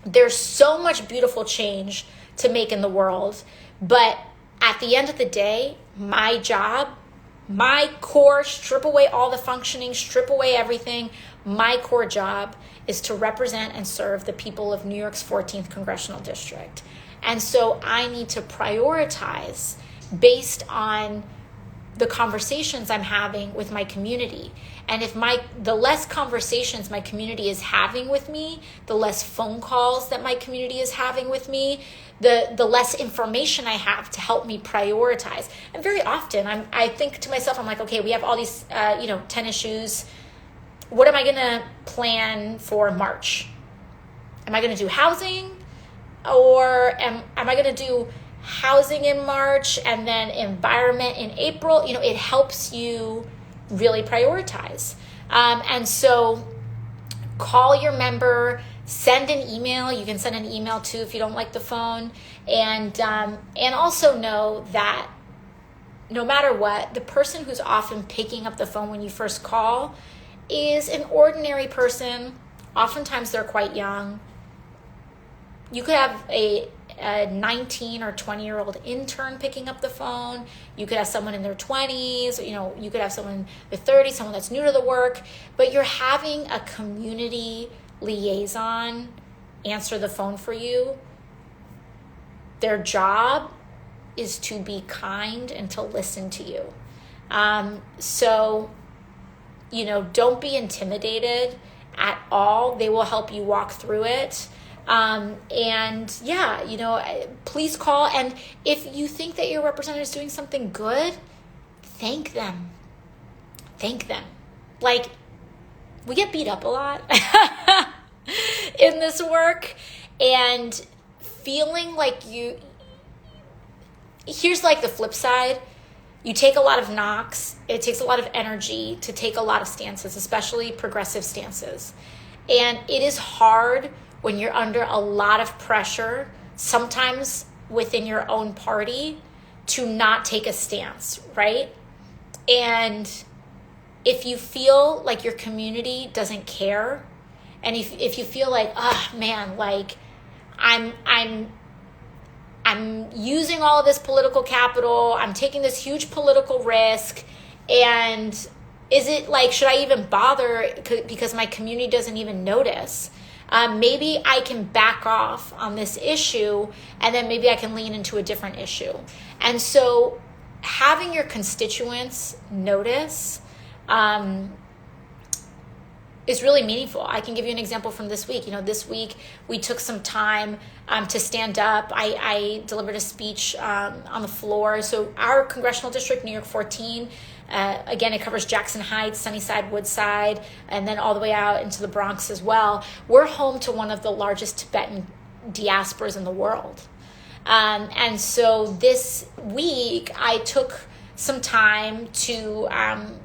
A: there's so much beautiful change to make in the world. But at the end of the day, my job, my core, strip away all the functioning, strip away everything. My core job is to represent and serve the people of New York's 14th Congressional District. And so I need to prioritize based on the conversations I'm having with my community. And if the less conversations my community is having with me, the less phone calls that my community is having with me, the less information I have to help me prioritize. And very often I think to myself, I'm like, okay, we have all these 10 issues. What am I going to plan for March? Am I going to do housing? or am I going to do housing in March and then environment in April? It helps you really prioritize. And so call your member, send an email. You can send an email too if you don't like the phone. And also know that no matter what, the person who's often picking up the phone when you first call is an ordinary person. Oftentimes they're quite young. You could have a 19 or 20-year-old intern picking up the phone. You could have someone in their 20s. You could have someone in their 30s, someone that's new to the work. But you're having a community liaison answer the phone for you. Their job is to be kind and to listen to you. So, don't be intimidated at all. They will help you walk through it. Please call. And if you think that your representative is doing something good, thank them. Like, we get beat up a lot in this work, and feeling like here's like the flip side. You take a lot of knocks. It takes a lot of energy to take a lot of stances, especially progressive stances. And it is hard when you're under a lot of pressure, sometimes within your own party, to not take a stance, right? And if you feel like your community doesn't care, and if you feel like, like I'm using all of this political capital, I'm taking this huge political risk, and is it like, should I even bother because my community doesn't even notice? Maybe I can back off on this issue, and then maybe I can lean into a different issue. And so having your constituents notice is really meaningful. I can give you an example from this week. This week we took some time to stand up. I delivered a speech on the floor. So our congressional district, New York 14, again, it covers Jackson Heights, Sunnyside, Woodside, and then all the way out into the Bronx as well. We're home to one of the largest Tibetan diasporas in the world. And so this week I took some time to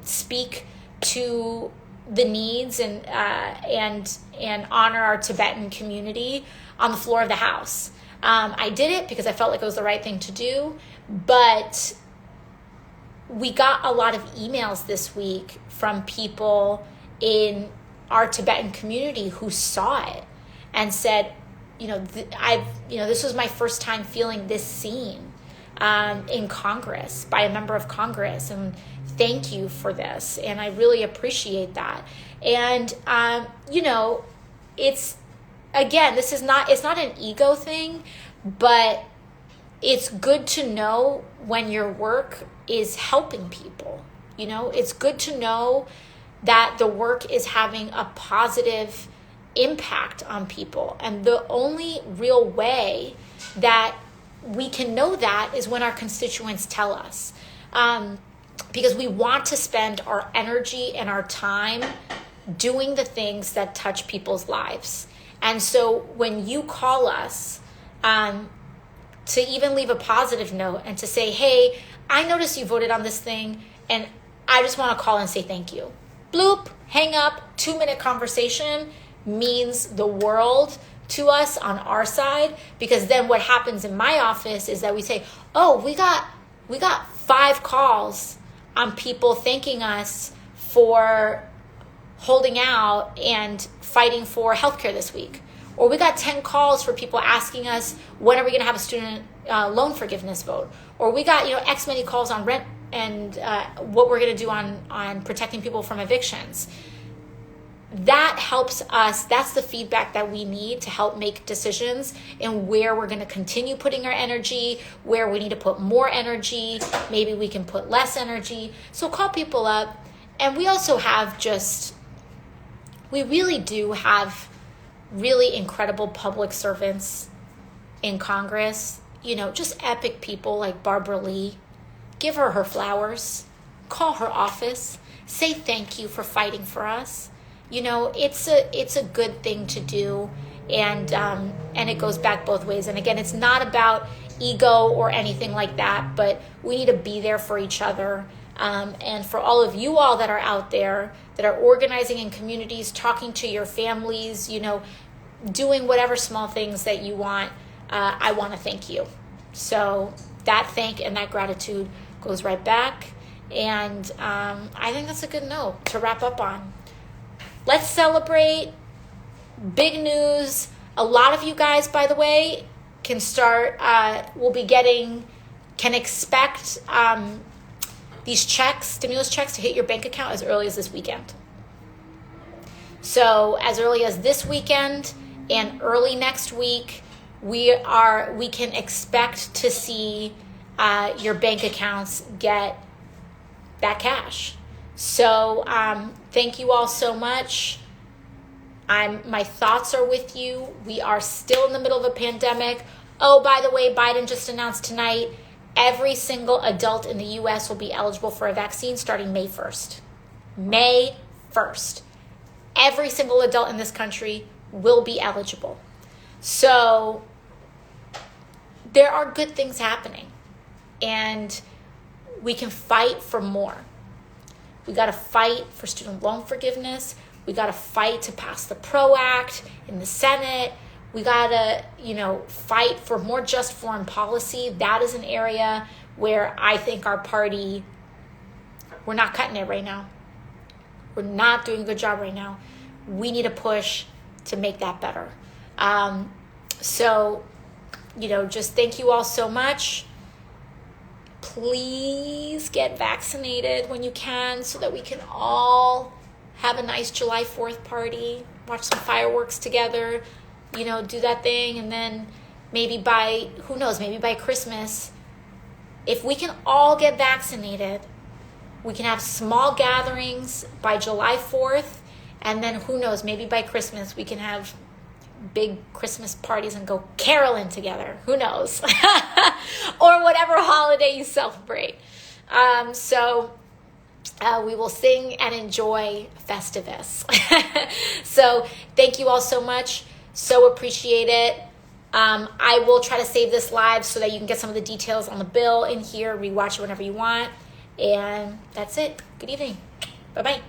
A: speak to the needs and honor our Tibetan community on the floor of the House. I did it because I felt like it was the right thing to do, but we got a lot of emails this week from people in our Tibetan community who saw it and said, this was my first time feeling this seen in Congress by a member of Congress, and thank you for this, and I really appreciate that. And it's not an ego thing, but it's good to know when your work is helping people. It's good to know that the work is having a positive impact on people. And the only real way that we can know that is when our constituents tell us. Because we want to spend our energy and our time doing the things that touch people's lives. And so when you call us to even leave a positive note and to say, hey, I noticed you voted on this thing, and I just want to call and say thank you. Bloop, hang up, 2-minute conversation means the world to us on our side, because then what happens in my office is that we say, oh, we got 5 calls on people thanking us for holding out and fighting for healthcare this week. Or we got 10 calls for people asking us, when are we going to have a student loan forgiveness vote? Or we got X many calls on rent and what we're going to do on protecting people from evictions. That helps us. That's the feedback that we need to help make decisions and where we're going to continue putting our energy, where we need to put more energy, maybe we can put less energy. So call people up. And we also have we really do have really incredible public servants in Congress, just epic people like Barbara Lee. Give her flowers, call her office, say thank you for fighting for us. It's a good thing to do. and it goes back both ways. And again, it's not about ego or anything like that, but we need to be there for each other. And for all of you all that are out there that are organizing in communities, talking to your families, doing whatever small things that you want, I want to thank you. So that thank and that gratitude goes right back. And I think that's a good note to wrap up on. Let's celebrate. Big news. A lot of you guys, by the way, can expect these checks, stimulus checks, to hit your bank account as early as this weekend. So as early as this weekend and early next week, we can expect to see your bank accounts get that cash. So thank you all so much. My thoughts are with you. We are still in the middle of a pandemic. Oh, by the way, Biden just announced tonight, every single adult in the U.S. will be eligible for a vaccine starting May 1st. May 1st. Every single adult in this country will be eligible. So there are good things happening, and we can fight for more. We got to fight for student loan forgiveness. We got to fight to pass the PRO Act in the Senate. We got to, fight for more just foreign policy. That is an area where I think our party, we're not cutting it right now. We're not doing a good job right now. We need to push to make that better. Just thank you all so much. Please get vaccinated when you can so that we can all have a nice July 4th party, watch some fireworks together, do that thing. And then maybe by Christmas, if we can all get vaccinated, we can have small gatherings by July 4th. And then who knows, maybe by Christmas we can have big Christmas parties and go caroling together. Who knows? Or whatever holiday you celebrate. We will sing and enjoy Festivus. So thank you all so much. So appreciate it. I will try to save this live so that you can get some of the details on the bill in here, rewatch it whenever you want. And that's it. Good evening. Bye-bye.